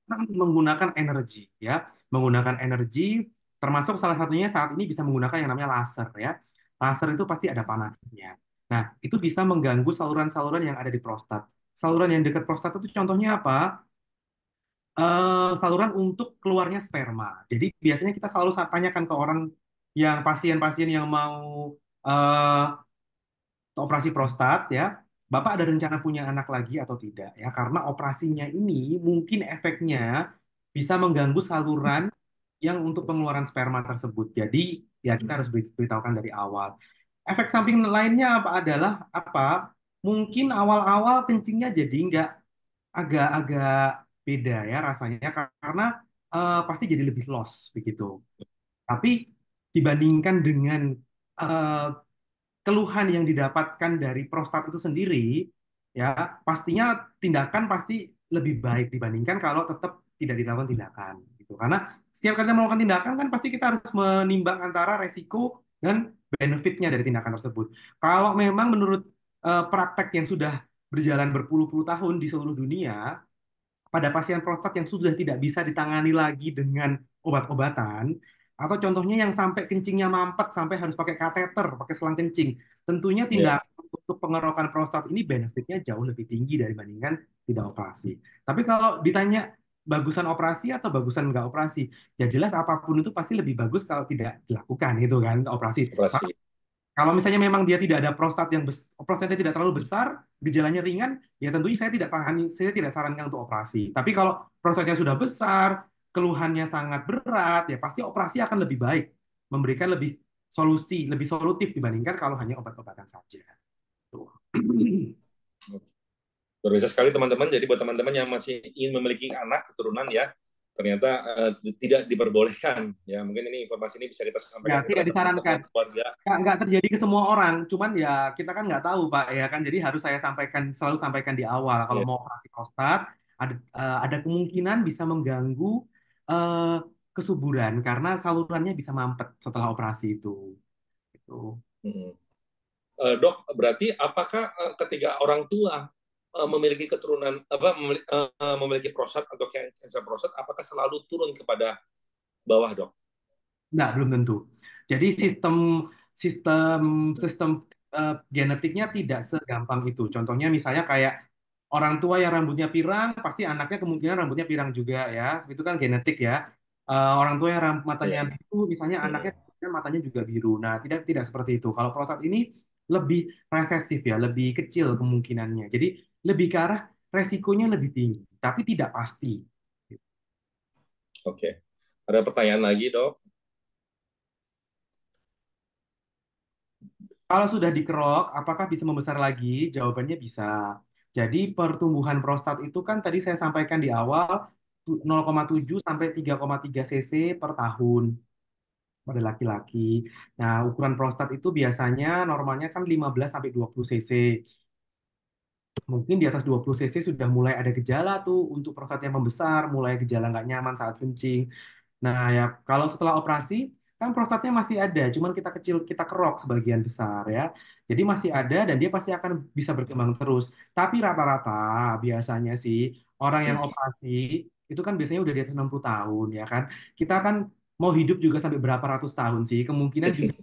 menggunakan energi ya, menggunakan energi termasuk salah satunya saat ini bisa menggunakan yang namanya laser ya. Laser itu pasti ada panasnya. Nah, itu bisa mengganggu saluran-saluran yang ada di prostat. Saluran yang dekat prostat itu contohnya apa? Saluran untuk keluarnya sperma. Jadi biasanya kita selalu tanyakan ke orang yang pasien-pasien yang mau eh, operasi prostat ya, Bapak ada rencana punya anak lagi atau tidak ya? Karena operasinya ini mungkin efeknya bisa mengganggu saluran yang untuk pengeluaran sperma tersebut. Jadi ya kita harus beritahukan dari awal. Efek samping lainnya apa adalah apa? Mungkin awal-awal kencingnya jadi nggak agak-agak beda ya rasanya karena pasti jadi lebih loss begitu. Tapi dibandingkan dengan eh, keluhan yang didapatkan dari prostat itu sendiri, ya pastinya tindakan pasti lebih baik dibandingkan kalau tetap tidak dilakukan tindakan. Gitu. Karena setiap kali kita melakukan tindakan kan pasti kita harus menimbang antara resiko dan benefitnya dari tindakan tersebut. Kalau memang menurut praktek yang sudah berjalan berpuluh-puluh tahun di seluruh dunia, pada pasien prostat yang sudah tidak bisa ditangani lagi dengan obat-obatan, atau contohnya yang sampai kencingnya mampet sampai harus pakai kateter, pakai selang kencing. Tentunya Ya. tindakan untuk pengerokan prostat ini benefitnya jauh lebih tinggi dibandingkan tidak operasi. Tapi kalau ditanya bagusan operasi atau bagusan nggak operasi, ya jelas apapun itu pasti lebih bagus kalau tidak dilakukan itu kan operasi. Operasi. Kalau misalnya memang dia tidak ada prostat yang prostatnya tidak terlalu besar, gejalanya ringan, ya tentunya saya tidak sarankan untuk operasi. Tapi kalau prostatnya sudah besar, keluhannya sangat berat, ya pasti operasi akan lebih baik, memberikan lebih solutif dibandingkan kalau hanya obat-obatan saja. Tuh. Luar biasa sekali teman-teman. Jadi buat teman-teman yang masih ingin memiliki anak keturunan ya, ternyata tidak diperbolehkan. Ya, mungkin ini informasi ini bisa kita Ya, sampaikan tidak kepada disarankan. teman-teman keluarga. Nggak terjadi ke semua orang, cuman ya kita kan nggak tahu Pak ya kan, jadi harus saya sampaikan selalu sampaikan di awal kalau Ya. mau operasi prostat ada kemungkinan bisa mengganggu eh, kesuburan karena salurannya bisa mampet setelah operasi itu. Gitu. Hmm. Dok, berarti apakah ketika orang tua memiliki keturunan memiliki prostat atau kanker prostat, apakah selalu turun kepada bawah, dok? Nggak, belum tentu. Jadi sistem sistem sistem genetiknya tidak segampang itu. Contohnya misalnya kayak orang tua yang rambutnya pirang, pasti anaknya kemungkinan rambutnya pirang juga ya. Itu kan genetik ya. Orang tua yang matanya Ya. biru, misalnya anaknya Hmm. kemungkinan matanya juga biru. Nah, tidak tidak seperti itu. Kalau prostat ini lebih resesif ya, lebih kecil kemungkinannya. Jadi lebih ke arah resikonya lebih tinggi, tapi tidak pasti. Oke. Ada pertanyaan lagi, dok? Kalau sudah dikerok, apakah bisa membesar lagi? Jawabannya bisa. Jadi pertumbuhan prostat itu kan tadi saya sampaikan di awal 0,7 sampai 3,3 cc per tahun pada laki-laki. Nah, ukuran prostat itu biasanya normalnya kan 15 sampai 20 cc. Mungkin di atas 20 cc sudah mulai ada gejala tuh untuk prostat yang membesar, mulai gejala nggak nyaman saat kencing. Nah, ya kalau setelah operasi kan prostatnya masih ada, cuman kita kerok sebagian besar ya. Jadi masih ada dan dia pasti akan bisa berkembang terus. Tapi rata-rata biasanya sih orang yang operasi itu kan biasanya udah di atas 60 tahun ya kan. Kita kan mau hidup juga sampai berapa ratus tahun sih. Kemungkinan juga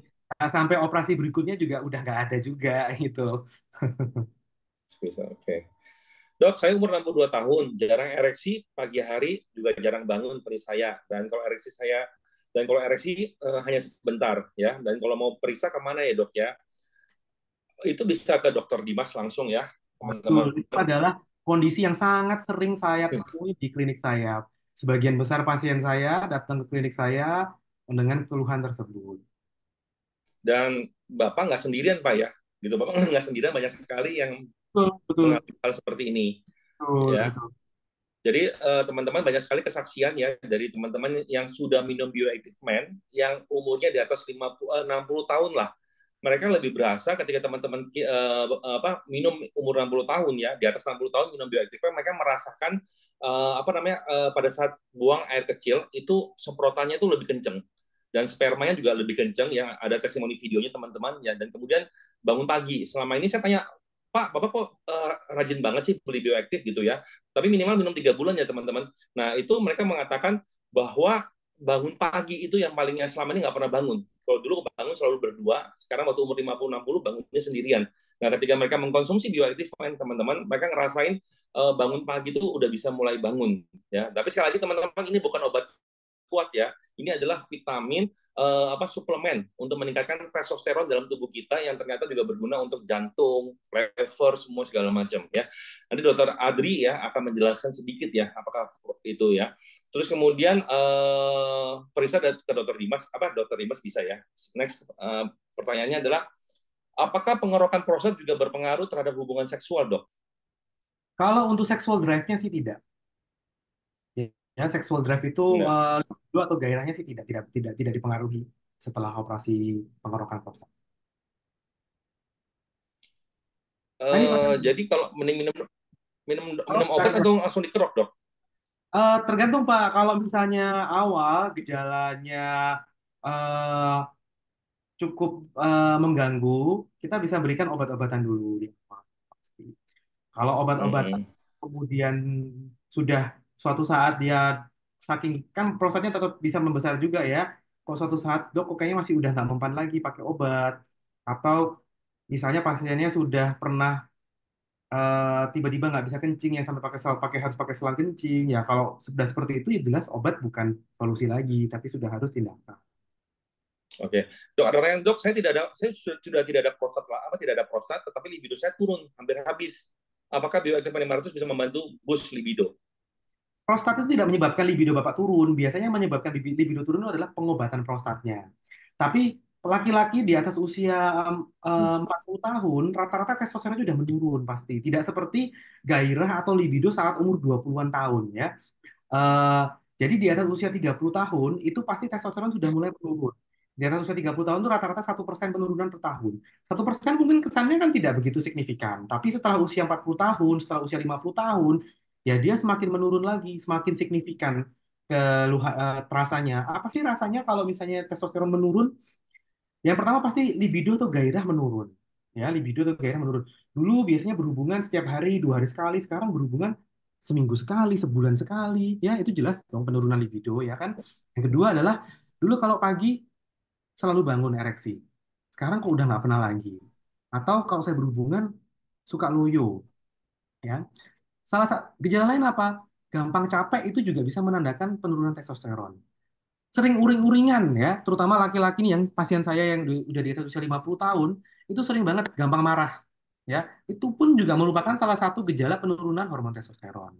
sampai operasi berikutnya juga udah nggak ada juga gitu. Oke. Dok, saya umur 62 tahun, jarang ereksi, pagi hari juga jarang bangun seperti saya. Dan kalau ereksi hanya sebentar ya. Dan kalau mau periksa kemana ya, dok ya? Itu bisa ke dokter Dimas langsung ya, Betul, teman-teman. itu adalah kondisi yang sangat sering saya temui di klinik saya. Sebagian besar pasien saya datang ke klinik saya dengan keluhan tersebut. Dan Bapak nggak sendirian, Pak ya. Gitu, Bapak nggak sendirian, banyak sekali yang Betul, betul, mengalami hal seperti ini. betul, Ya. betul. Jadi teman-teman banyak sekali kesaksian ya dari teman-teman yang sudah minum bioactive man yang umurnya di atas 60 tahun lah. Mereka lebih berasa ketika teman-teman minum umur 60 tahun ya, di atas 60 tahun minum bioactive man, mereka merasakan pada saat buang air kecil itu semprotannya itu lebih kenceng dan spermanya juga lebih kenceng ya, ada testimoni videonya teman-teman ya. Dan kemudian bangun pagi, selama ini saya tanya, Pak, Bapak kok rajin banget sih beli bioaktif gitu ya, tapi minimal minum 3 bulan ya teman-teman. Nah itu mereka mengatakan bahwa bangun pagi itu yang palingnya selama ini nggak pernah bangun. Kalau dulu bangun selalu berdua, sekarang waktu umur 50-60 bangunnya sendirian. Nah ketika mereka mengkonsumsi bioaktif teman-teman, mereka ngerasain bangun pagi itu udah bisa mulai bangun ya. Tapi sekali lagi teman-teman, ini bukan obat kuat ya. Ini adalah vitamin suplemen untuk meningkatkan testosteron dalam tubuh kita yang ternyata juga berguna untuk jantung, liver, semua segala macam ya. Nanti Dokter Adri ya akan menjelaskan sedikit ya apakah itu ya. Terus kemudian periksa ke Dokter Dimas, Dokter Dimas bisa ya. Next pertanyaannya adalah apakah pengorokan prostat juga berpengaruh terhadap hubungan seksual, Dok? Kalau untuk sexual drive-nya sih tidak. Ya, sexual drive itu libido atau gairahnya sih tidak dipengaruhi setelah operasi pengorokan prostat. Jadi kalau minum obat atau langsung dikerok, Dok? Tergantung Pak. Kalau misalnya awal gejalanya cukup mengganggu, kita bisa berikan obat-obatan dulu. Pasti. Kalau obat-obatan kemudian sudah suatu saat dia saking kan prostatnya tetap bisa membesar juga ya. Kalau suatu saat dok kok kayaknya masih udah nggak mempan lagi pakai obat, atau misalnya pasiennya sudah pernah tiba-tiba nggak bisa kencing ya sampai harus pakai selang kencing ya, kalau sudah seperti itu ya jelas obat bukan solusi lagi tapi sudah harus tindakan. Oke, Dok, ada pertanyaan, Dok, saya sudah tidak ada prostat, tetapi libido saya turun hampir habis. Apakah bioaktif 500 bisa membantu boost libido? Prostat itu tidak menyebabkan libido Bapak turun. Biasanya yang menyebabkan libido turun adalah pengobatan prostatnya. Tapi laki-laki di atas usia 40 tahun, rata-rata testosteron sudah menurun pasti. Tidak seperti gairah atau libido saat umur 20-an tahun ya. Jadi di atas usia 30 tahun, itu pasti testosteron sudah mulai menurun. Di atas usia 30 tahun itu rata-rata 1% penurunan per tahun. 1% mungkin kesannya kan tidak begitu signifikan. Tapi setelah usia 40 tahun, setelah usia 50 tahun, ya dia semakin menurun lagi, semakin signifikan rasanya. Apa sih rasanya kalau misalnya testosteron menurun? Yang pertama pasti libido atau gairah menurun. Ya, libido atau gairah menurun. Dulu biasanya berhubungan setiap hari, 2 hari sekali, sekarang berhubungan seminggu sekali, sebulan sekali. Ya, itu jelas dong penurunan libido ya kan. Yang kedua adalah dulu kalau pagi selalu bangun ereksi. Sekarang kok udah nggak pernah lagi. Atau kalau saya berhubungan suka loyo. Ya, gejala lain apa? Gampang capek itu juga bisa menandakan penurunan testosteron. Sering uring-uringan ya, terutama laki-laki nih yang pasien saya yang udah di atas usia 50 tahun, itu sering banget gampang marah. Ya, itu pun juga merupakan salah satu gejala penurunan hormon testosteron.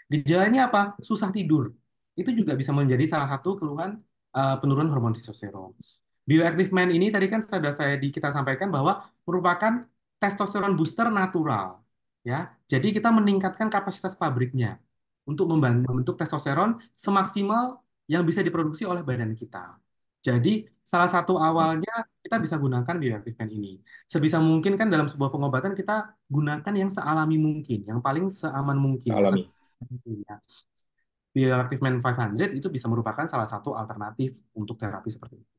Gejalanya apa? Susah tidur. Itu juga bisa menjadi salah satu keluhan penurunan hormon testosteron. Bioactive Man ini tadi kan sudah kita sampaikan bahwa merupakan testosteron booster natural. Ya, jadi kita meningkatkan kapasitas pabriknya untuk membentuk testosteron semaksimal yang bisa diproduksi oleh badan kita. Jadi salah satu awalnya kita bisa gunakan Bioactive Man ini. Sebisa mungkin kan dalam sebuah pengobatan kita gunakan yang sealami mungkin, yang paling seaman mungkin. Alami. Bioactive Man 500 itu bisa merupakan salah satu alternatif untuk terapi seperti itu.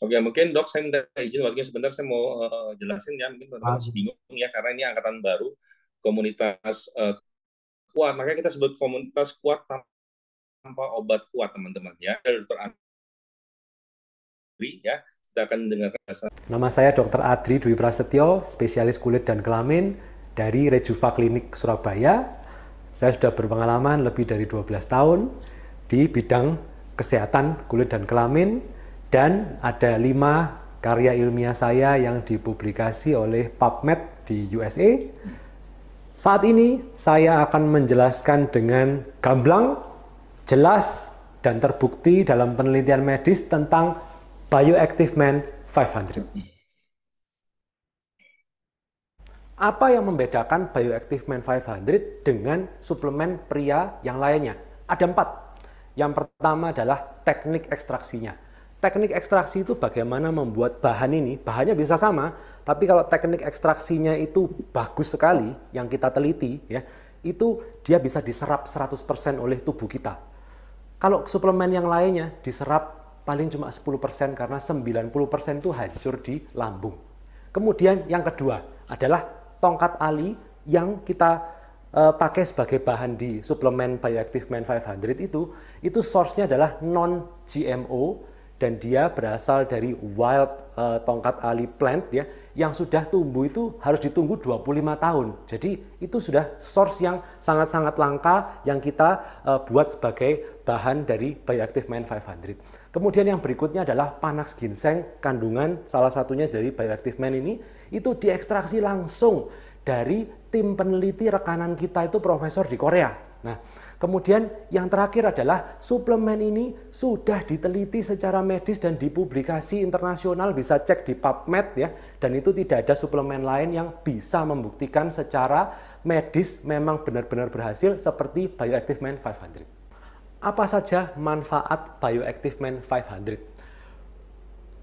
Oke, mungkin Dok, saya minta izin waktunya sebentar, saya mau jelasin ya, mungkin teman-teman masih bingung ya, karena ini angkatan baru, komunitas kuat, makanya kita sebut komunitas kuat tanpa obat kuat, teman-teman ya. Dokter Adri ya, kita akan dengarkan. Nama saya Dr. Adri Dwi Prasetyo, spesialis kulit dan kelamin dari Rejuva Klinik Surabaya. Saya sudah berpengalaman lebih dari 12 tahun di bidang kesehatan kulit dan kelamin, dan ada 5 karya ilmiah saya yang dipublikasi oleh PubMed di USA. Saat ini saya akan menjelaskan dengan gamblang, jelas, dan terbukti dalam penelitian medis tentang Bioactive Man 500. Apa yang membedakan Bioactive Man 500 dengan suplemen pria yang lainnya? Ada 4. Yang pertama adalah teknik ekstraksinya. Teknik ekstraksi itu bagaimana membuat bahan ini, bahannya bisa sama, tapi kalau teknik ekstraksinya itu bagus sekali, yang kita teliti, ya, itu dia bisa diserap 100% oleh tubuh kita. Kalau suplemen yang lainnya diserap paling cuma 10% karena 90% itu hancur di lambung. Kemudian yang kedua adalah tongkat ali yang kita pakai sebagai bahan di suplemen Bioactive Man 500 itu source-nya adalah non-GMO dan dia berasal dari wild tongkat ali plant ya, yang sudah tumbuh itu harus ditunggu 25 tahun. Jadi itu sudah source yang sangat-sangat langka yang kita buat sebagai bahan dari Bioactive Man 500. Kemudian yang berikutnya adalah Panax ginseng, kandungan salah satunya dari Bioactive Man ini itu diekstraksi langsung dari tim peneliti rekanan kita itu profesor di Korea. Nah, kemudian yang terakhir adalah suplemen ini sudah diteliti secara medis dan dipublikasi internasional, bisa cek di PubMed ya, dan itu tidak ada suplemen lain yang bisa membuktikan secara medis memang benar-benar berhasil seperti Bioactive Man 500. Apa saja manfaat Bioactive Man 500?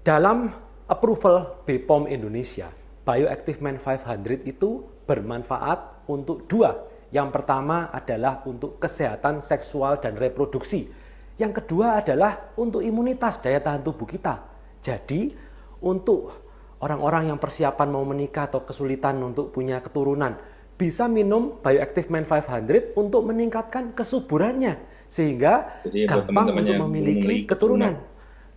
Dalam approval BPOM Indonesia, Bioactive Man 500 itu bermanfaat untuk dua. Yang pertama adalah untuk kesehatan seksual dan reproduksi. Yang kedua adalah untuk imunitas, daya tahan tubuh kita. Jadi untuk orang-orang yang persiapan mau menikah atau kesulitan untuk punya keturunan, bisa minum Bioactive Man 500 untuk meningkatkan kesuburannya sehingga gampang untuk memiliki keturunan.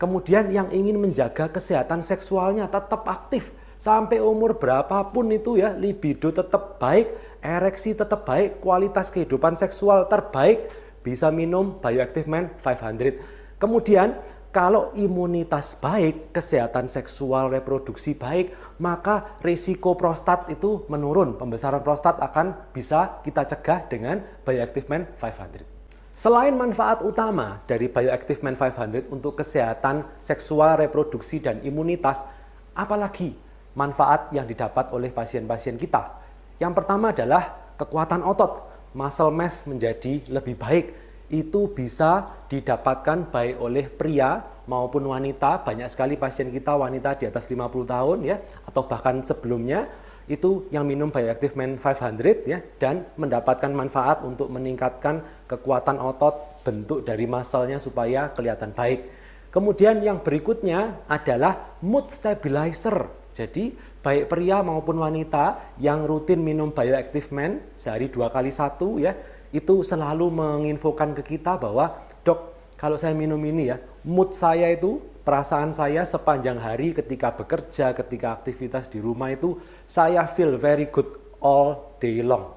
Kemudian yang ingin menjaga kesehatan seksualnya tetap aktif sampai umur berapapun itu ya, libido tetap baik, ereksi tetap baik, kualitas kehidupan seksual terbaik, bisa minum Bioactive Man 500. Kemudian kalau imunitas baik, kesehatan seksual reproduksi baik, maka risiko prostat itu menurun. Pembesaran prostat akan bisa kita cegah dengan Bioactive Man 500. Selain manfaat utama dari Bioactive Man 500 untuk kesehatan seksual reproduksi dan imunitas, apalagi manfaat yang didapat oleh pasien-pasien kita? Yang pertama adalah kekuatan otot, muscle mass menjadi lebih baik. Itu bisa didapatkan baik oleh pria maupun wanita. Banyak sekali pasien kita wanita di atas 50 tahun ya, atau bahkan sebelumnya itu yang minum Bioactive Man 500 ya, dan mendapatkan manfaat untuk meningkatkan kekuatan otot, bentuk dari muscle-nya supaya kelihatan baik. Kemudian yang berikutnya adalah mood stabilizer. Jadi baik pria maupun wanita yang rutin minum Bioactive Man sehari 2 kali 1 ya, itu selalu menginfokan ke kita bahwa, dok, kalau saya minum ini ya, mood saya itu, perasaan saya sepanjang hari ketika bekerja, ketika aktivitas di rumah itu, saya feel very good all day long.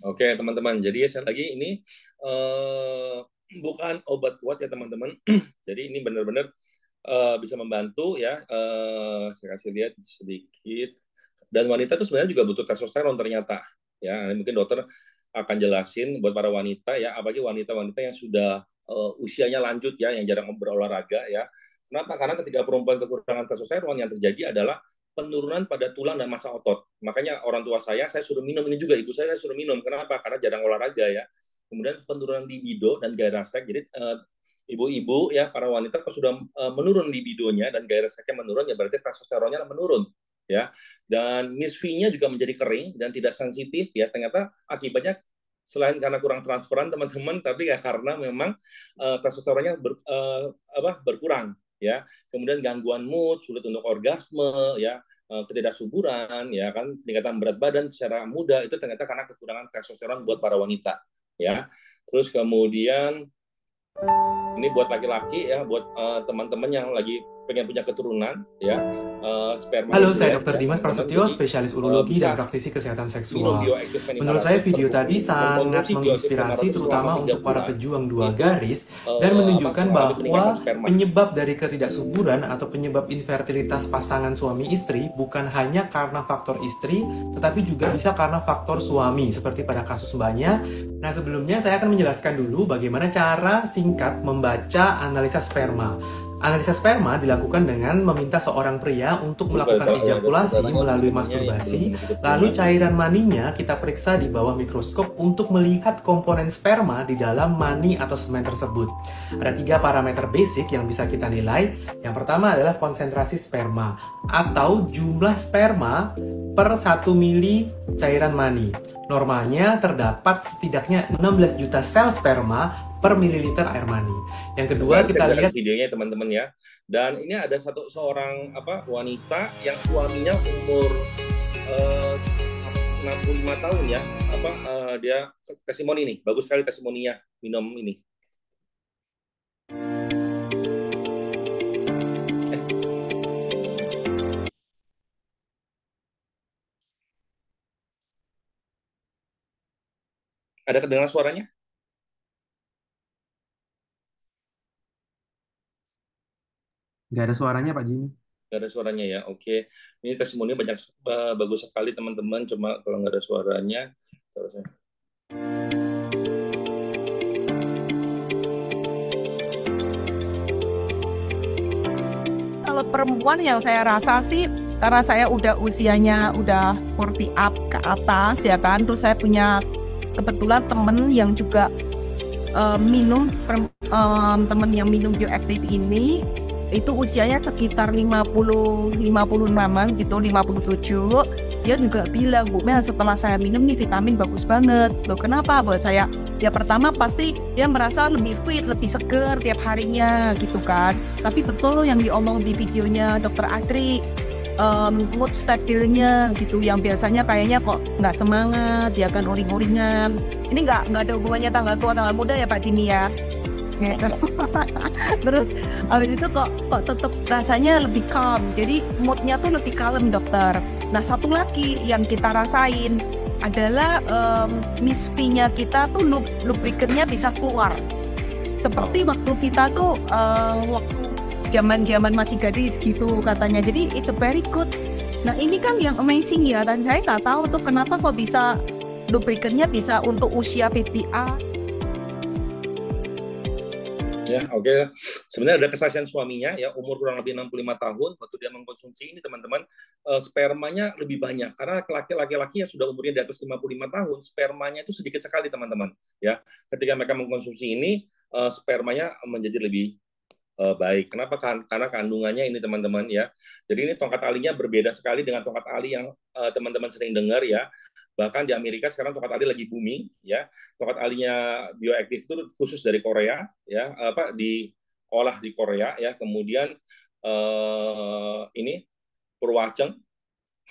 Oke teman-teman, jadi saya lagi ini bukan obat kuat ya teman-teman. Jadi ini benar-benar bisa membantu ya. Saya kasih lihat sedikit. Dan wanita itu sebenarnya juga butuh testosteron ternyata. Ya, mungkin dokter akan jelasin buat para wanita ya, apalagi wanita-wanita yang sudah usianya lanjut ya, yang jarang berolahraga ya. Kenapa? Karena ketika perempuan kekurangan testosteron, yang terjadi adalah penurunan pada tulang dan massa otot. Makanya orang tua saya suruh minum ini juga, ibu saya suruh minum. Kenapa? Karena jarang olahraga ya. Kemudian penurunan libido dan gairah seks. Jadi ibu-ibu ya, para wanita kalau sudah menurun libidonya dan gairah seksnya menurun, ya berarti testosteronnya menurun ya. Dan misfinya juga menjadi kering dan tidak sensitif ya. Ternyata akibatnya selain karena kurang transferan teman-teman, tapi ya karena memang testosteronnya berkurang ya. Kemudian gangguan mood, sulit untuk orgasme ya, ketidaksuburan ya kan, peningkatan berat badan secara mudah, itu ternyata karena kekurangan testosteron buat para wanita ya. Terus kemudian ini buat laki-laki ya, buat teman-teman yang lagi pengen punya keturunan ya, sperma. Halo, saya Dr. Dimas Prasetyo, spesialis urologi dan praktisi kesehatan seksual. Menurut saya video tadi sangat menginspirasi, terutama untuk para pejuang 2 garis, dan menunjukkan bahwa penyebab dari ketidaksuburan atau penyebab infertilitas pasangan suami istri bukan hanya karena faktor istri, tetapi juga bisa karena faktor suami, seperti pada kasus mbaknya. Nah, sebelumnya saya akan menjelaskan dulu bagaimana cara singkat membaca analisa sperma. Analisa sperma dilakukan dengan meminta seorang pria untuk melakukan ejakulasi melalui masturbasi, lalu cairan maninya kita periksa di bawah mikroskop untuk melihat komponen sperma di dalam mani atau semen tersebut. Ada 3 parameter basic yang bisa kita nilai. Yang pertama adalah konsentrasi sperma atau jumlah sperma per 1 mili cairan mani. Normalnya terdapat setidaknya 16 juta sel sperma per mililiter air mani. Yang kedua, kita lihat videonya teman-teman ya. Dan ini ada seorang wanita yang suaminya umur 65 tahun ya. Dia testimoni nih, bagus sekali testimoninya minum ini. Ada kedengaran suaranya? Nggak ada suaranya, Pak Jimmy. Nggak ada suaranya ya, oke. Ini testimoni banyak, bagus sekali teman-teman. Cuma kalau nggak ada suaranya, terus kalau perempuan yang saya rasa sih, karena saya udah usianya udah 40 up ke atas ya kan, terus saya punya kebetulan temen yang juga temen yang minum bioaktif ini itu usianya sekitar 56 gitu, 57. Dia juga bilang, Bu Mel, setelah saya minum nih vitamin bagus banget. Loh kenapa? Buat saya, ya pertama pasti dia merasa lebih fit, lebih seger tiap harinya gitu kan. Tapi betul yang diomong di videonya Dokter Adri, mood stabilnya gitu, yang biasanya kayaknya kok nggak semangat, dia kan uring-uringan. Ini nggak ada hubungannya tanggal tua tanggal muda ya Pak Jimmy ya. Terus habis itu kok tetap rasanya lebih calm, jadi moodnya tuh lebih kalem dokter. Nah satu lagi yang kita rasain adalah misfinya kita tuh lubrikannya bisa keluar seperti waktu kita tuh waktu zaman masih gadis gitu katanya. Jadi it's a very good. Nah ini kan yang amazing ya, dan saya nggak tahu tuh kenapa kok bisa lubrikannya bisa untuk usia PTA. Ya, oke. Sebenarnya ada kesaksian suaminya ya, umur kurang lebih 65 tahun waktu dia mengkonsumsi ini teman-teman, spermanya lebih banyak karena laki-laki yang sudah umurnya di atas 55 tahun, spermanya itu sedikit sekali teman-teman ya. Ketika mereka mengkonsumsi ini, spermanya menjadi lebih baik. Kenapa? Karena kandungannya ini teman-teman ya. Jadi ini tongkat alinya berbeda sekali dengan tongkat ali yang teman-teman sering dengar ya. Bahkan di Amerika sekarang tongkat ali lagi booming ya. Tongkat alinya bioaktif itu khusus dari Korea ya, diolah di Korea ya. Kemudian ini Purwaceng,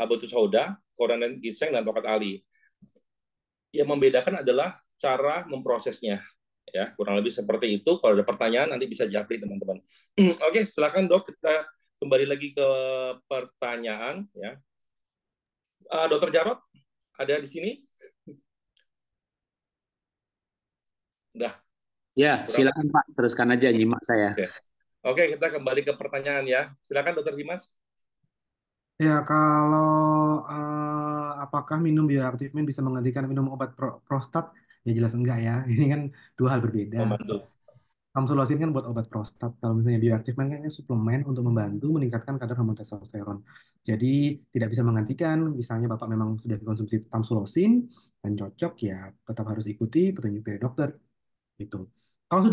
habatus sauda, Korean ginseng dan tongkat ali. Yang membedakan adalah cara memprosesnya. Ya, kurang lebih seperti itu. Kalau ada pertanyaan nanti bisa japri teman-teman. Oke, silakan Dok, kita kembali lagi ke pertanyaan ya. Dokter Jarot ada di sini? Udah. Ya, silakan Pak, teruskan aja nyimak saya. Oke, kita kembali ke pertanyaan ya. Silakan Dokter Dimas. Ya, kalau apakah minum bioaktif bisa menggantikan minum obat prostat? Ya jelas enggak ya. Ini kan dua hal berbeda. Membantu. Tamsulosin kan buat obat prostat. Kalau misalnya bioaktif kan suplemen untuk membantu meningkatkan kadar hormon testosteron. Jadi tidak bisa menggantikan. Misalnya Bapak memang sudah dikonsumsi tamsulosin dan cocok, ya tetap harus ikuti petunjuk dari dokter. Gitu. Kalau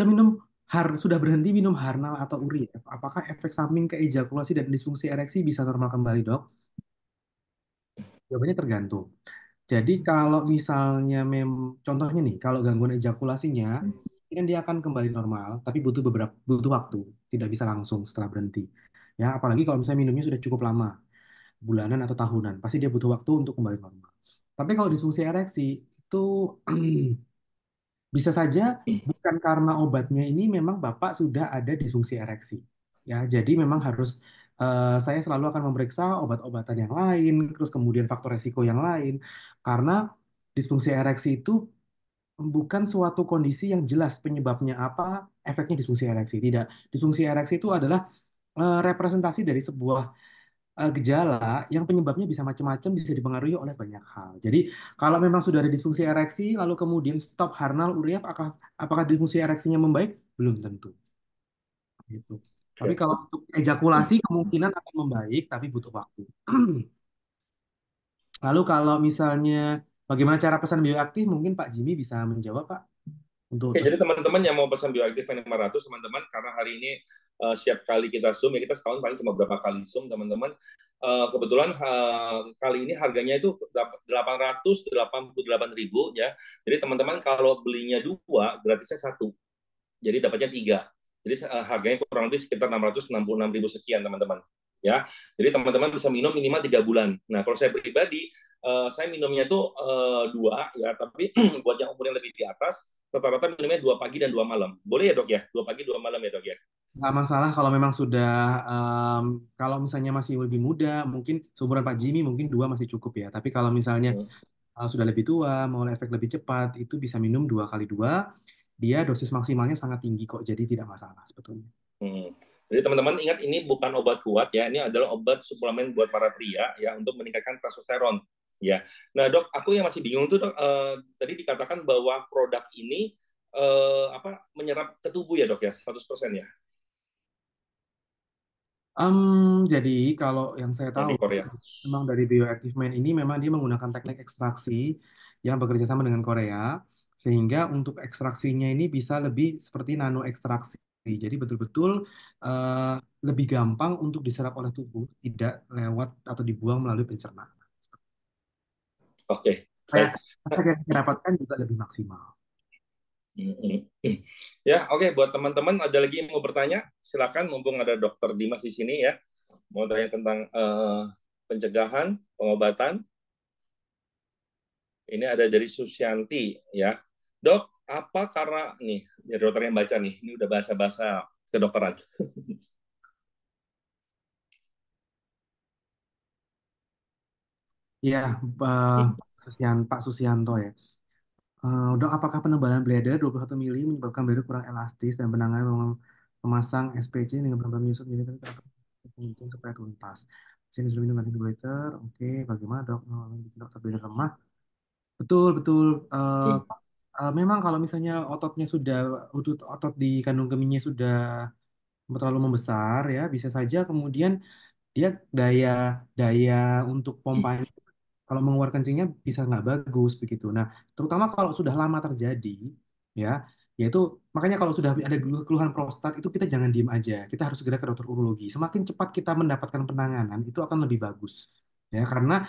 sudah berhenti minum Harnal atau Urief, apakah efek samping ke ejakulasi dan disfungsi ereksi bisa normal kembali, Dok? Jawabannya tergantung. Jadi kalau misalnya contohnya nih, kalau gangguan ejakulasinya, kan dia akan kembali normal, tapi butuh waktu, tidak bisa langsung setelah berhenti. Ya, apalagi kalau misalnya minumnya sudah cukup lama, bulanan atau tahunan, pasti dia butuh waktu untuk kembali normal. Tapi kalau disfungsi ereksi itu bisa saja bukan karena obatnya ini memang Bapak sudah ada disfungsi ereksi. Ya, jadi memang harus saya selalu akan memeriksa obat-obatan yang lain, terus kemudian faktor resiko yang lain, karena disfungsi ereksi itu bukan suatu kondisi yang jelas penyebabnya apa, efeknya disfungsi ereksi. Tidak, disfungsi ereksi itu adalah representasi dari sebuah gejala yang penyebabnya bisa macam-macam, bisa dipengaruhi oleh banyak hal. Jadi kalau memang sudah ada disfungsi ereksi, lalu kemudian stop Harnal, Urief, apakah disfungsi ereksinya membaik? Belum tentu. Gitu. Tapi kalau untuk ejakulasi kemungkinan akan membaik, tapi butuh waktu. Lalu kalau misalnya bagaimana cara pesan bioaktif, mungkin Pak Jimmy bisa menjawab, Pak. Oke, jadi teman-teman yang mau pesan bioaktif N500, teman-teman, karena hari ini setiap kali kita Zoom, ya kita setahun paling cuma berapa kali Zoom, teman-teman. kebetulan kali ini harganya itu 888.000 ya. Jadi teman-teman kalau belinya 2, gratisnya 1. Jadi dapatnya 3. Jadi harganya kurang lebih sekitar 666.000 sekian teman-teman. Ya, jadi teman-teman bisa minum minimal 3 bulan. Nah, kalau saya pribadi, saya minumnya itu 2 ya, tapi buat yang umur yang lebih di atas, rata-rata minumnya 2 pagi dan 2 malam. Boleh ya dok ya? 2 pagi 2 malam ya dok ya? Nggak masalah kalau memang sudah, kalau misalnya masih lebih muda, mungkin seumuran Pak Jimmy mungkin 2 masih cukup ya. Tapi kalau misalnya sudah lebih tua, mau efek lebih cepat, itu bisa minum 2 kali 2. Dia dosis maksimalnya sangat tinggi kok, jadi tidak masalah sebetulnya. Jadi teman-teman ingat, ini bukan obat kuat ya, ini adalah obat suplemen buat para pria ya untuk meningkatkan testosteron ya. Nah dok, aku yang masih bingung tuh dok, tadi dikatakan bahwa produk ini menyerap ke tubuh ya dok ya, 100% ya. Jadi kalau yang saya tahu, memang dari Bioactive Man ini memang dia menggunakan teknik ekstraksi yang bekerja sama dengan Korea, sehingga untuk ekstraksinya ini bisa lebih seperti nano ekstraksi. Jadi betul-betul lebih gampang untuk diserap oleh tubuh, tidak lewat atau dibuang melalui pencernaan. Oke. Efek yang didapatkan juga lebih maksimal. Ya, oke. Buat teman-teman ada lagi yang mau bertanya, silakan. Mumpung ada Dokter Dimas di sini ya, mau tanya tentang pencegahan, pengobatan. Ini ada dari Susyanti ya, dok. Apa karena nih, ya dokter yang baca nih, ini udah bahasa-bahasa kedokteran. Ya, Pak Susianto ya. Dok, apakah penebalan bladder 21 mili menyebabkan bladder kurang elastis dan penanganan memasang SPC dengan benar-benar menyusut mili supaya tuntas? Sini sudah minum antidiuretik. Oke, bagaimana dok? Dokter bladder lemah. Betul. Memang kalau misalnya ototnya sudah, otot di kandung kemihnya sudah terlalu membesar ya, bisa saja kemudian dia daya untuk pompanya kalau mengeluarkan kencingnya bisa nggak bagus begitu. Nah, terutama kalau sudah lama terjadi, ya, yaitu makanya kalau sudah ada keluhan prostat itu kita jangan diem aja, kita harus segera ke dokter urologi. Semakin cepat kita mendapatkan penanganan itu akan lebih bagus, ya, karena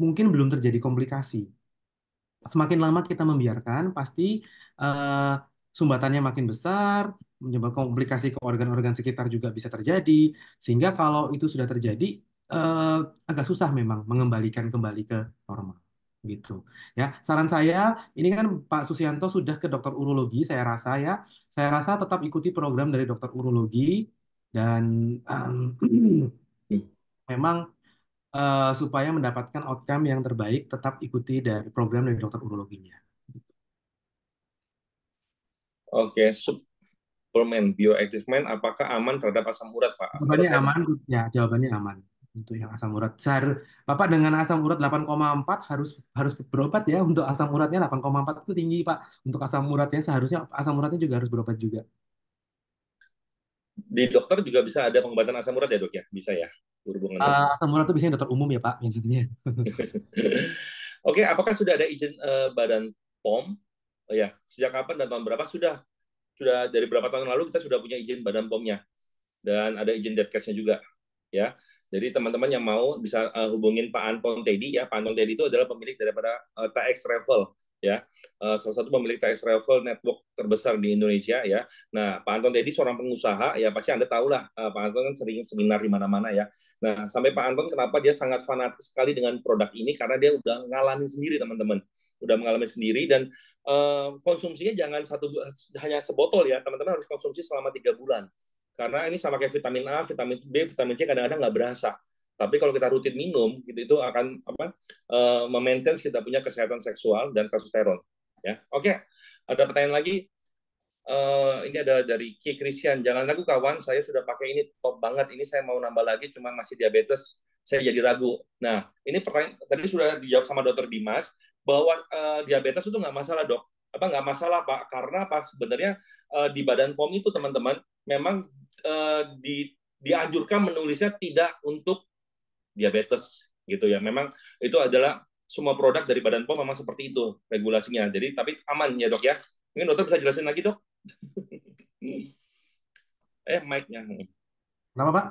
mungkin belum terjadi komplikasi. Semakin lama kita membiarkan, pasti sumbatannya makin besar, menyebabkan komplikasi ke organ-organ sekitar juga bisa terjadi, sehingga kalau itu sudah terjadi, agak susah memang mengembalikan kembali ke normal gitu ya. Saran saya, ini kan Pak Susianto sudah ke dokter urologi, saya rasa tetap ikuti program dari dokter urologi dan memang supaya mendapatkan outcome yang terbaik tetap ikuti dari program dari dokter urologinya. Oke, suplemen Bioactive Man apakah aman terhadap asam urat, Pak? Jawabannya aman, ya, jawabannya aman untuk yang asam urat. Bapak dengan asam urat 8,4 harus berobat ya. Untuk asam uratnya 8,4 itu tinggi, Pak. Untuk asam uratnya seharusnya asam uratnya juga harus berobat juga. Di dokter juga bisa ada pengobatan asam urat ya dok ya? Bisa ya? Berhubungan asam urat itu biasanya dokter umum ya Pak, biasanya. Oke, apakah sudah ada izin Badan POM? Oh ya, sejak kapan dan tahun berapa? Sudah dari berapa tahun lalu kita sudah punya izin Badan POM-nya dan ada izin Depkesnya juga ya. Jadi teman-teman yang mau bisa hubungin Pak Anton Teddy ya. Pak Anton Teddy itu adalah pemilik daripada TX Travel ya, salah satu pemilik TX Travel network terbesar di Indonesia ya. Nah, Pak Anton Teddy seorang pengusaha ya, pasti Anda tahu lah, Pak Anton kan sering seminar di mana-mana ya. Nah, sampai Pak Anton kenapa dia sangat fanatik sekali dengan produk ini, karena dia udah ngalamin sendiri teman-teman, udah mengalami sendiri, dan konsumsinya jangan hanya sebotol ya, teman-teman harus konsumsi selama 3 bulan. Karena ini sama kayak vitamin A, vitamin B, vitamin C kadang-kadang nggak berasa. Tapi kalau kita rutin minum, gitu, itu akan memaintain kita punya kesehatan seksual dan testosteron. Ya, oke. Ada pertanyaan lagi? Ini ada dari Ki Christian. Jangan ragu kawan, saya sudah pakai ini top banget. Ini saya mau nambah lagi, cuma masih diabetes. Saya jadi ragu. Nah, ini pertanyaan tadi sudah dijawab sama Dokter Dimas bahwa diabetes itu nggak masalah dok. Nggak masalah Pak, karena pas sebenarnya di Badan POM itu teman-teman memang dianjurkan menulisnya tidak untuk diabetes gitu ya. Memang itu adalah semua produk dari Badan POM memang seperti itu regulasinya. Jadi tapi aman ya dok ya. Mungkin dokter bisa jelasin lagi dok. Mic-nya. Kenapa Pak?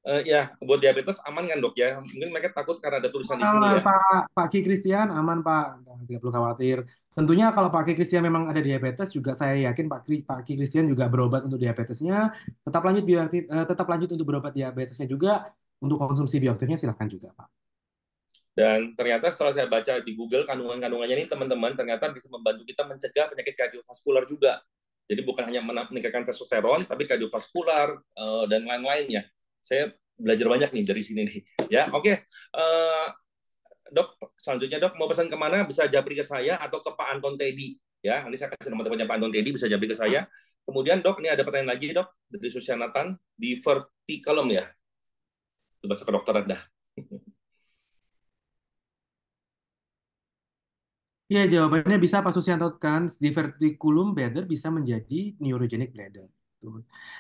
Ya, buat diabetes aman kan dok ya? Mungkin mereka takut karena ada tulisan di sini Aman, ya. Pak Ki Christian, aman Pak. Tidak perlu khawatir. Tentunya kalau Pak Ki Christian memang ada diabetes juga saya yakin Pak Ki Christian juga berobat untuk diabetesnya. Tetap lanjut untuk berobat diabetesnya juga. Untuk konsumsi bioaktifnya silahkan juga Pak. Dan ternyata setelah saya baca di Google kandungan-kandungannya ini teman-teman ternyata bisa membantu kita mencegah penyakit kardiovaskular juga. Jadi bukan hanya meningkatkan testosteron, tapi kardiovaskular dan lain-lainnya. Saya belajar banyak nih dari sini nih. Ya, oke. Dok, selanjutnya dok mau pesan kemana? Bisa japri ke saya atau ke Pak Anton Teddy. Ya, nanti saya kasih nomor teleponnya Pak Anton Teddy, bisa japri ke saya. Kemudian dok, ini ada pertanyaan lagi dok dari Susianatan di verticulum ya. Itu bahasa kedokteran dah. Ya, jawabannya bisa Pak Susianto kan diverticulum bladder bisa menjadi neurogenic bladder.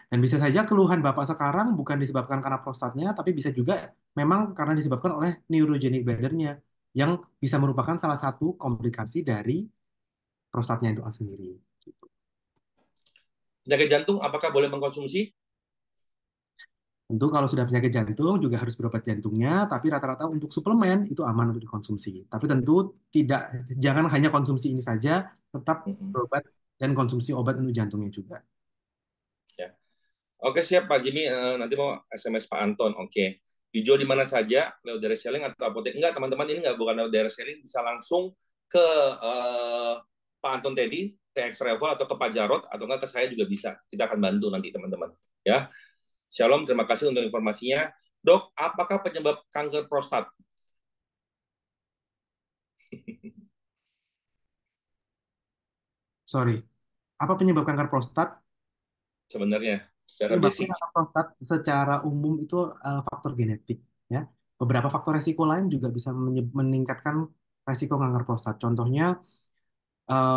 Dan bisa saja keluhan Bapak sekarang bukan disebabkan karena prostatnya, tapi bisa juga memang karena disebabkan oleh neurogenic bladder-nya yang bisa merupakan salah satu komplikasi dari prostatnya itu sendiri. Penyakit jantung apakah boleh mengkonsumsi? Tentu kalau sudah penyakit jantung juga harus berobat jantungnya, tapi rata-rata untuk suplemen itu aman untuk dikonsumsi. Tapi tentu jangan hanya konsumsi ini saja, tetap berobat dan konsumsi obat untuk jantungnya juga. Ya. Oke siap Pak Jimmy, nanti mau SMS Pak Anton. Oke. Dijual di mana saja, lewat direct selling atau apotek? Enggak teman-teman, ini enggak bukan lewat direct selling, bisa langsung ke Pak Anton Teddy, TX Travel atau ke Pak Jarot atau enggak ke saya juga bisa. Kita akan bantu nanti teman-teman. Ya. Shalom, terima kasih untuk informasinya. Dok, apakah penyebab kanker prostat? Sorry, apa penyebab kanker prostat? Sebenarnya, secara Penyebab basic. kanker prostat secara umum itu faktor genetik, ya. Beberapa faktor resiko lain juga bisa meningkatkan resiko kanker prostat. Contohnya,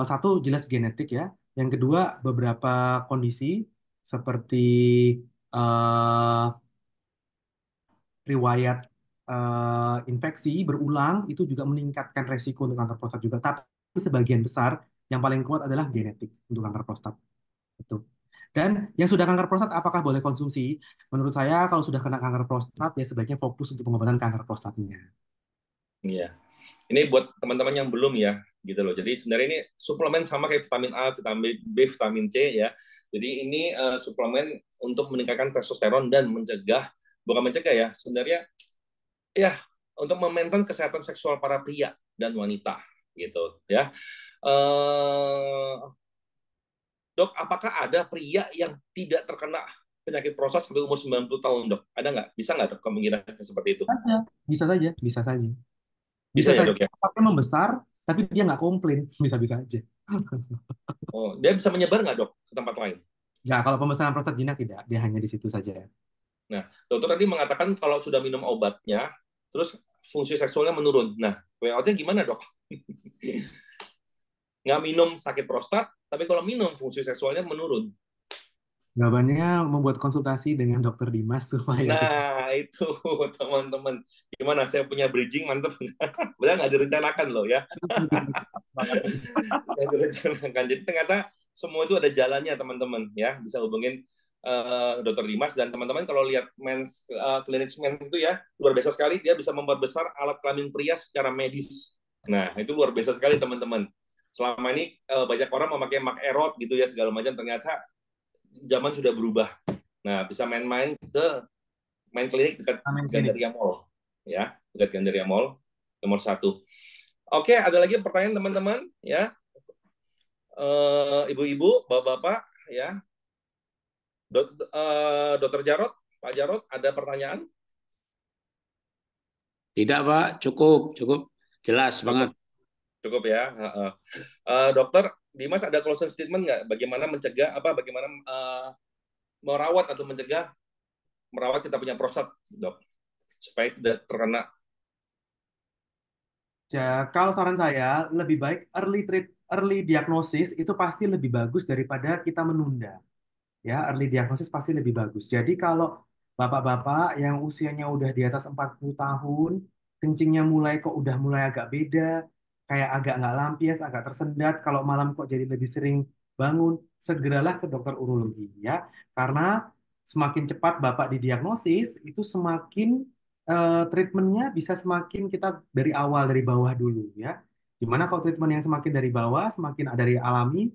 satu jelas genetik ya. Yang kedua, beberapa kondisi seperti eh, riwayat infeksi berulang itu juga meningkatkan resiko untuk kanker prostat juga. Tapi sebagian besar yang paling kuat adalah genetik untuk kanker prostat. Betul. Dan yang sudah kanker prostat apakah boleh konsumsi? Menurut saya kalau sudah kena kanker prostat ya sebaiknya fokus untuk pengobatan kanker prostatnya. Iya. Ini buat teman-teman yang belum ya, gitu loh. Jadi sebenarnya ini suplemen sama kayak vitamin A, vitamin B, vitamin C ya. Jadi ini suplemen untuk meningkatkan testosteron dan mencegah, bukan mencegah ya, sebenarnya ya untuk memaintain kesehatan seksual para pria dan wanita gitu ya. Dok, apakah ada pria yang tidak terkena penyakit prostat sampai umur 90 tahun, dok? Ada nggak? Bisa nggak, dok, kemungkinan seperti itu? Bisa saja, bisa saja. Bisa ya, saja dok ya? Prostatnya membesar, tapi dia nggak komplain, bisa-bisa aja. Oh, dia bisa menyebar nggak, dok, ke tempat lain? Nggak, kalau pembesaran prostat jinak tidak, dia hanya di situ saja. Nah, dokter tadi mengatakan kalau sudah minum obatnya, terus fungsi seksualnya menurun. Nah, WHO-nya gimana, dok? Nggak minum sakit prostat, tapi kalau minum fungsi seksualnya menurun. Jawabannya membuat konsultasi dengan dokter Dimas supaya Nah, itu teman-teman. Gimana? Saya punya bridging, mantep. Padahal nggak direncanakan loh ya. Nggak direncanakan. Jadi ternyata semua itu ada jalannya, teman-teman. Ya, bisa hubungin dokter Dimas. Dan teman-teman kalau lihat klinik mens itu ya, luar biasa sekali. Dia bisa memperbesar alat kelamin pria secara medis. Nah, itu luar biasa sekali, teman-teman. Selama ini banyak orang memakai mak erot gitu ya, segala macam. Ternyata zaman sudah berubah. Nah, bisa main-main ke main klinik dekat Gandaria Mall, ya, dekat Gandaria Mall, nomor 1. Oke, ada lagi pertanyaan teman-teman, ya, ibu-ibu, bapak-bapak, ya, Dokter Jarot, Pak Jarot, ada pertanyaan? Tidak, Pak, cukup, jelas banget. Cukup ya. Dokter Dimas ada closing statement nggak? Bagaimana mencegah bagaimana merawat atau merawat kita punya prostat, dok, supaya tidak terkena. Ya, kalau saran saya lebih baik early diagnosis itu pasti lebih bagus daripada kita menunda. Ya, early diagnosis pasti lebih bagus. Jadi kalau bapak-bapak yang usianya udah di atas 40 tahun, kencingnya udah mulai agak beda, kayak agak nggak lampias, agak tersendat, kalau malam kok jadi lebih sering bangun, segeralah ke dokter urologi ya. Karena semakin cepat Bapak didiagnosis, itu semakin treatmentnya bisa semakin kita dari awal, dari bawah dulu ya. Dimana kalau treatment yang semakin dari bawah, semakin dari alami,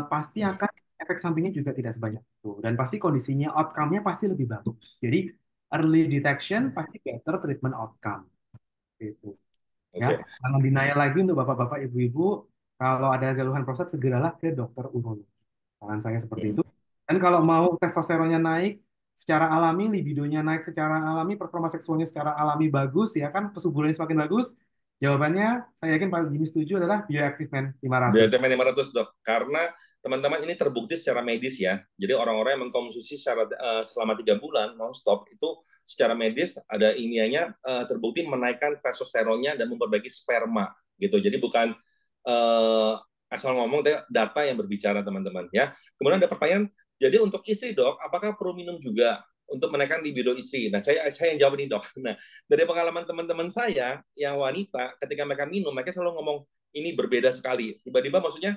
pasti akan efek sampingnya juga tidak sebanyak itu. Dan pasti kondisinya, outcome-nya pasti lebih bagus. Jadi early detection pasti better treatment outcome. Gitu. Ya, jangan denial lagi untuk bapak-bapak, ibu-ibu, kalau ada keluhan prostat segeralah ke dokter urologi. Saran saya seperti itu. Dan kalau mau testosteronnya naik secara alami, libidonya naik secara alami, performa seksualnya secara alami bagus, ya kan, kesuburannya semakin bagus. Jawabannya, saya yakin Pak Jimmy setuju, adalah Bioactive Man 500. Bioactive Man 500, Dok. Karena teman-teman ini terbukti secara medis ya. Jadi orang-orang yang mengkonsumsi selama 3 bulan non-stop itu secara medis ada ilmiahnya terbukti menaikkan testosteronnya dan memperbaiki sperma gitu. Jadi bukan asal ngomong, data yang berbicara teman-teman ya. Kemudian ada pertanyaan, jadi untuk istri Dok, apakah perlu minum juga untuk menaikkan libido istri? Nah, saya yang jawab ini Dok. Nah, dari pengalaman teman-teman saya yang wanita, ketika mereka minum, mereka selalu ngomong ini berbeda sekali. Tiba-tiba maksudnya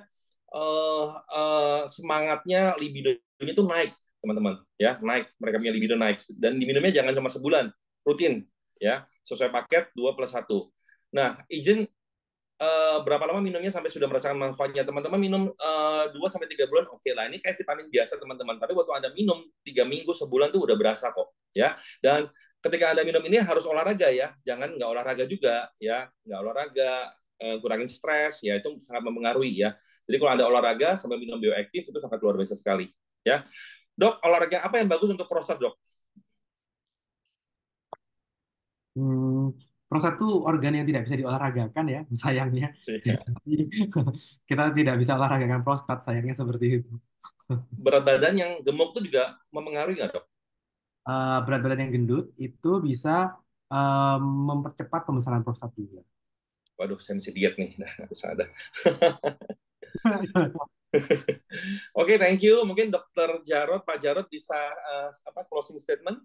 semangatnya libidonya itu naik, teman-teman ya, naik, mereka punya libido naik, dan diminumnya jangan cuma sebulan, rutin ya, sesuai paket 2+1. Nah, izin berapa lama minumnya sampai sudah merasakan manfaatnya? Teman-teman minum 2-3 bulan, oke lah, ini kayak vitamin biasa teman-teman, tapi waktu Anda minum 3 minggu, sebulan tuh udah berasa kok ya. Dan ketika Anda minum ini harus olahraga ya, jangan nggak olahraga juga ya, nggak olahraga, kurangin stres ya, itu sangat mempengaruhi ya. Jadi kalau Anda olahraga sambil minum bioaktif itu sangat luar biasa sekali ya. Dok, olahraga apa yang bagus untuk prostat, Dok? Prostat itu organ yang tidak bisa diolahragakan ya, sayangnya. Jadi kita tidak bisa olahragakan prostat, sayangnya seperti itu. Berat badan yang gemuk itu juga mempengaruhi nggak, Dok? Berat badan yang gendut itu bisa mempercepat pembesaran prostat juga. Waduh, saya mesti diet nih. Bisa ada. Oke, thank you. Mungkin Dr. Jarod, Pak Jarod bisa closing statement?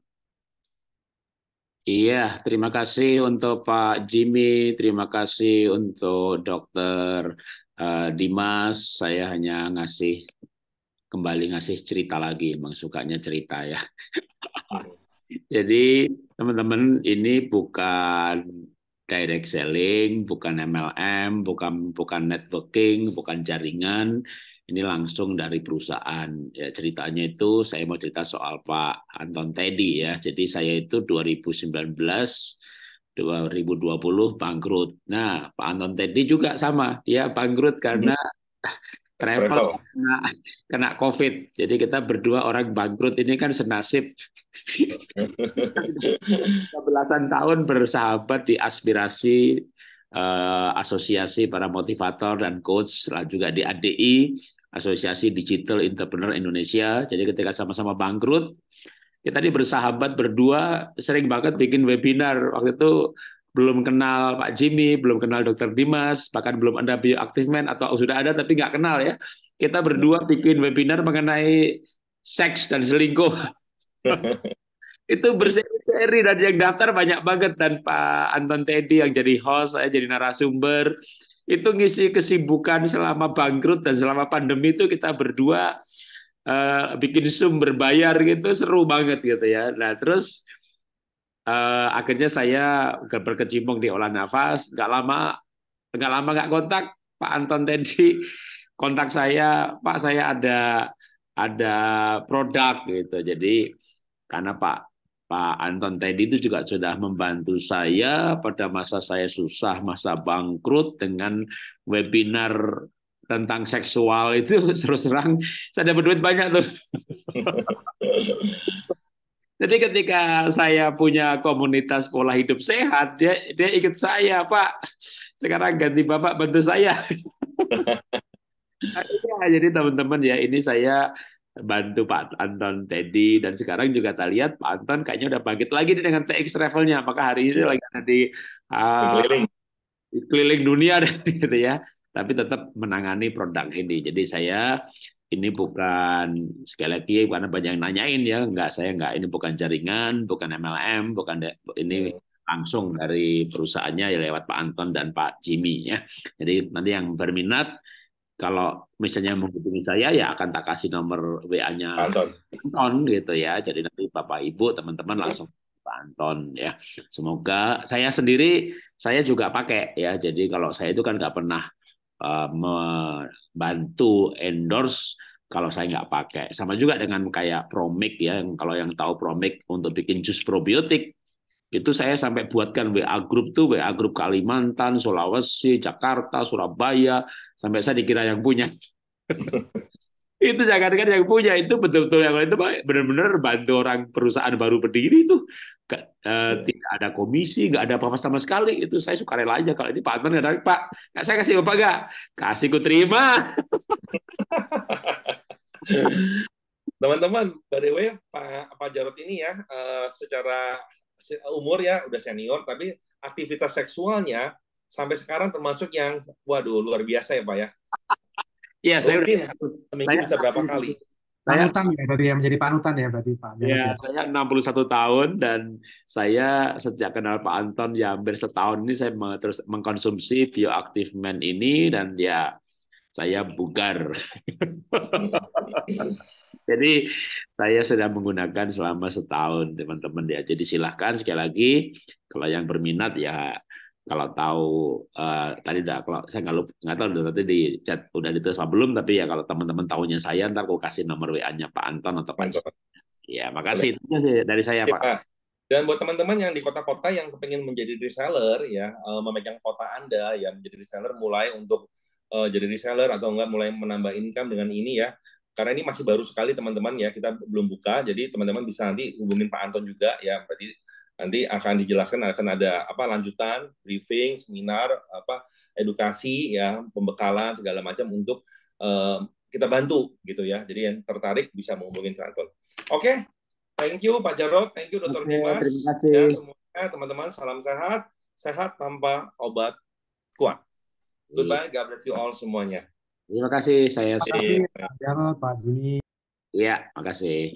Iya, terima kasih untuk Pak Jimmy, terima kasih untuk Dr. Dimas. Saya hanya kembali ngasih cerita lagi, emang sukanya cerita ya. Jadi teman-teman, ini bukan direct selling, bukan MLM, bukan networking, bukan jaringan. Ini langsung dari perusahaan. Ya, ceritanya itu saya mau cerita soal Pak Anton Teddy ya. Jadi saya itu 2019 2020 bangkrut. Nah, Pak Anton Teddy juga sama, dia bangkrut karena travel kena COVID. Jadi kita berdua orang bangkrut ini kan senasib. Belasan tahun bersahabat di aspirasi asosiasi para motivator dan coach, juga di ADI, Asosiasi Digital Entrepreneur Indonesia. Jadi ketika sama-sama bangkrut, kita ini bersahabat berdua, sering banget bikin webinar. Waktu itu belum kenal Pak Jimmy, belum kenal Dr. Dimas, bahkan belum ada Bioactive Man, atau sudah ada tapi nggak kenal ya. Kita berdua bikin webinar mengenai seks dan selingkuh. Itu berseri-seri dan yang daftar banyak banget, dan Pak Anton Teddy yang jadi host, saya jadi narasumber. Itu ngisi kesibukan selama bangkrut dan selama pandemi itu kita berdua bikin Zoom berbayar gitu, seru banget gitu ya. Nah terus akhirnya saya berkecimpung di olah nafas. Nggak lama nggak kontak Pak Anton Teddy, kontak saya, Pak saya ada produk gitu. Jadi karena Pak Anton Teddy itu juga sudah membantu saya pada masa saya susah, masa bangkrut, dengan webinar tentang seksual itu, terus terang saya dapat duit banyak tuh. Jadi ketika saya punya komunitas pola hidup sehat, dia ikut saya, Pak. Sekarang ganti Bapak bantu saya. Jadi teman-teman ya, ini saya bantu Pak Anton Teddy, dan sekarang juga kita lihat Pak Anton kayaknya udah bangkit lagi dengan TX Travel-nya, maka hari ini lagi ada di keliling dunia gitu ya, tapi tetap menangani produk ini. Jadi saya ini bukan, sekali lagi karena banyak yang nanyain ya, saya ini bukan jaringan, bukan MLM, bukan ini langsung dari perusahaannya ya, lewat Pak Anton dan Pak Jimmy ya. Jadi nanti yang berminat, kalau misalnya menghubungi saya, ya akan tak kasih nomor WA-nya Anton gitu ya. Jadi nanti Bapak Ibu teman-teman langsung Pak Anton ya. Semoga saya sendiri saya juga pakai ya. Jadi kalau saya itu kan nggak pernah membantu endorse kalau saya nggak pakai. Sama juga dengan kayak Promik ya. Kalau yang tahu Promik untuk bikin jus probiotik itu saya sampai buatkan WA grup tuh, WA grup Kalimantan, Sulawesi, Jakarta, Surabaya, sampai saya dikira yang punya. Itu jangankan yang punya, itu betul-betul yang itu benar-benar bantu orang perusahaan baru berdiri itu. Tidak ada komisi, nggak ada apa-apa sama sekali. Itu saya suka rela aja. Kalau ini Pak Anton nggak ada, Pak, nggak saya kasih Bapak nggak? Kasih ku terima. Teman-teman, by the way, Pak Jarod ini ya, secara umur ya udah senior, tapi aktivitas seksualnya sampai sekarang termasuk yang, waduh, luar biasa ya Pak ya. Iya, saya udah seminggu bisa berapa kali? Panutan ya, berarti yang menjadi panutan ya berarti Pak. Ya, saya 61 tahun dan saya sejak kenal Pak Anton ya hampir setahun ini saya terus mengkonsumsi Bioactive Man ini dan ya saya bugar. Jadi saya sudah menggunakan selama setahun teman-teman ya. Jadi silahkan sekali lagi kalau yang berminat ya kalau tahu tadi udah kalau saya nggak tahu nanti di chat udah ditulis apa belum tapi ya kalau teman-teman tahunya saya ntar aku kasih nomor WA-nya Pak Anton atau Pak. Ya makasih itu dari saya Pak. Dan buat teman-teman yang di kota-kota yang pengen menjadi reseller ya memegang kota Anda ya menjadi reseller mulai untuk jadi reseller atau enggak mulai menambah income dengan ini ya. Karena ini masih baru sekali teman-teman ya, kita belum buka, jadi teman-teman bisa nanti hubungin Pak Anton juga ya. Berarti nanti akan dijelaskan akan ada apa lanjutan, briefing, seminar, apa edukasi ya, pembekalan segala macam untuk kita bantu gitu ya. Jadi yang tertarik bisa menghubungin Pak Anton. Oke. Thank you Pak Jarod, thank you Dr. Dimas. Terima kasih. Ya semuanya teman-teman salam sehat, sehat tanpa obat kuat. Goodbye, God bless you all semuanya. Terima kasih, saya Terima kasih Pak Jarod, Pak Juni. Iya, makasih.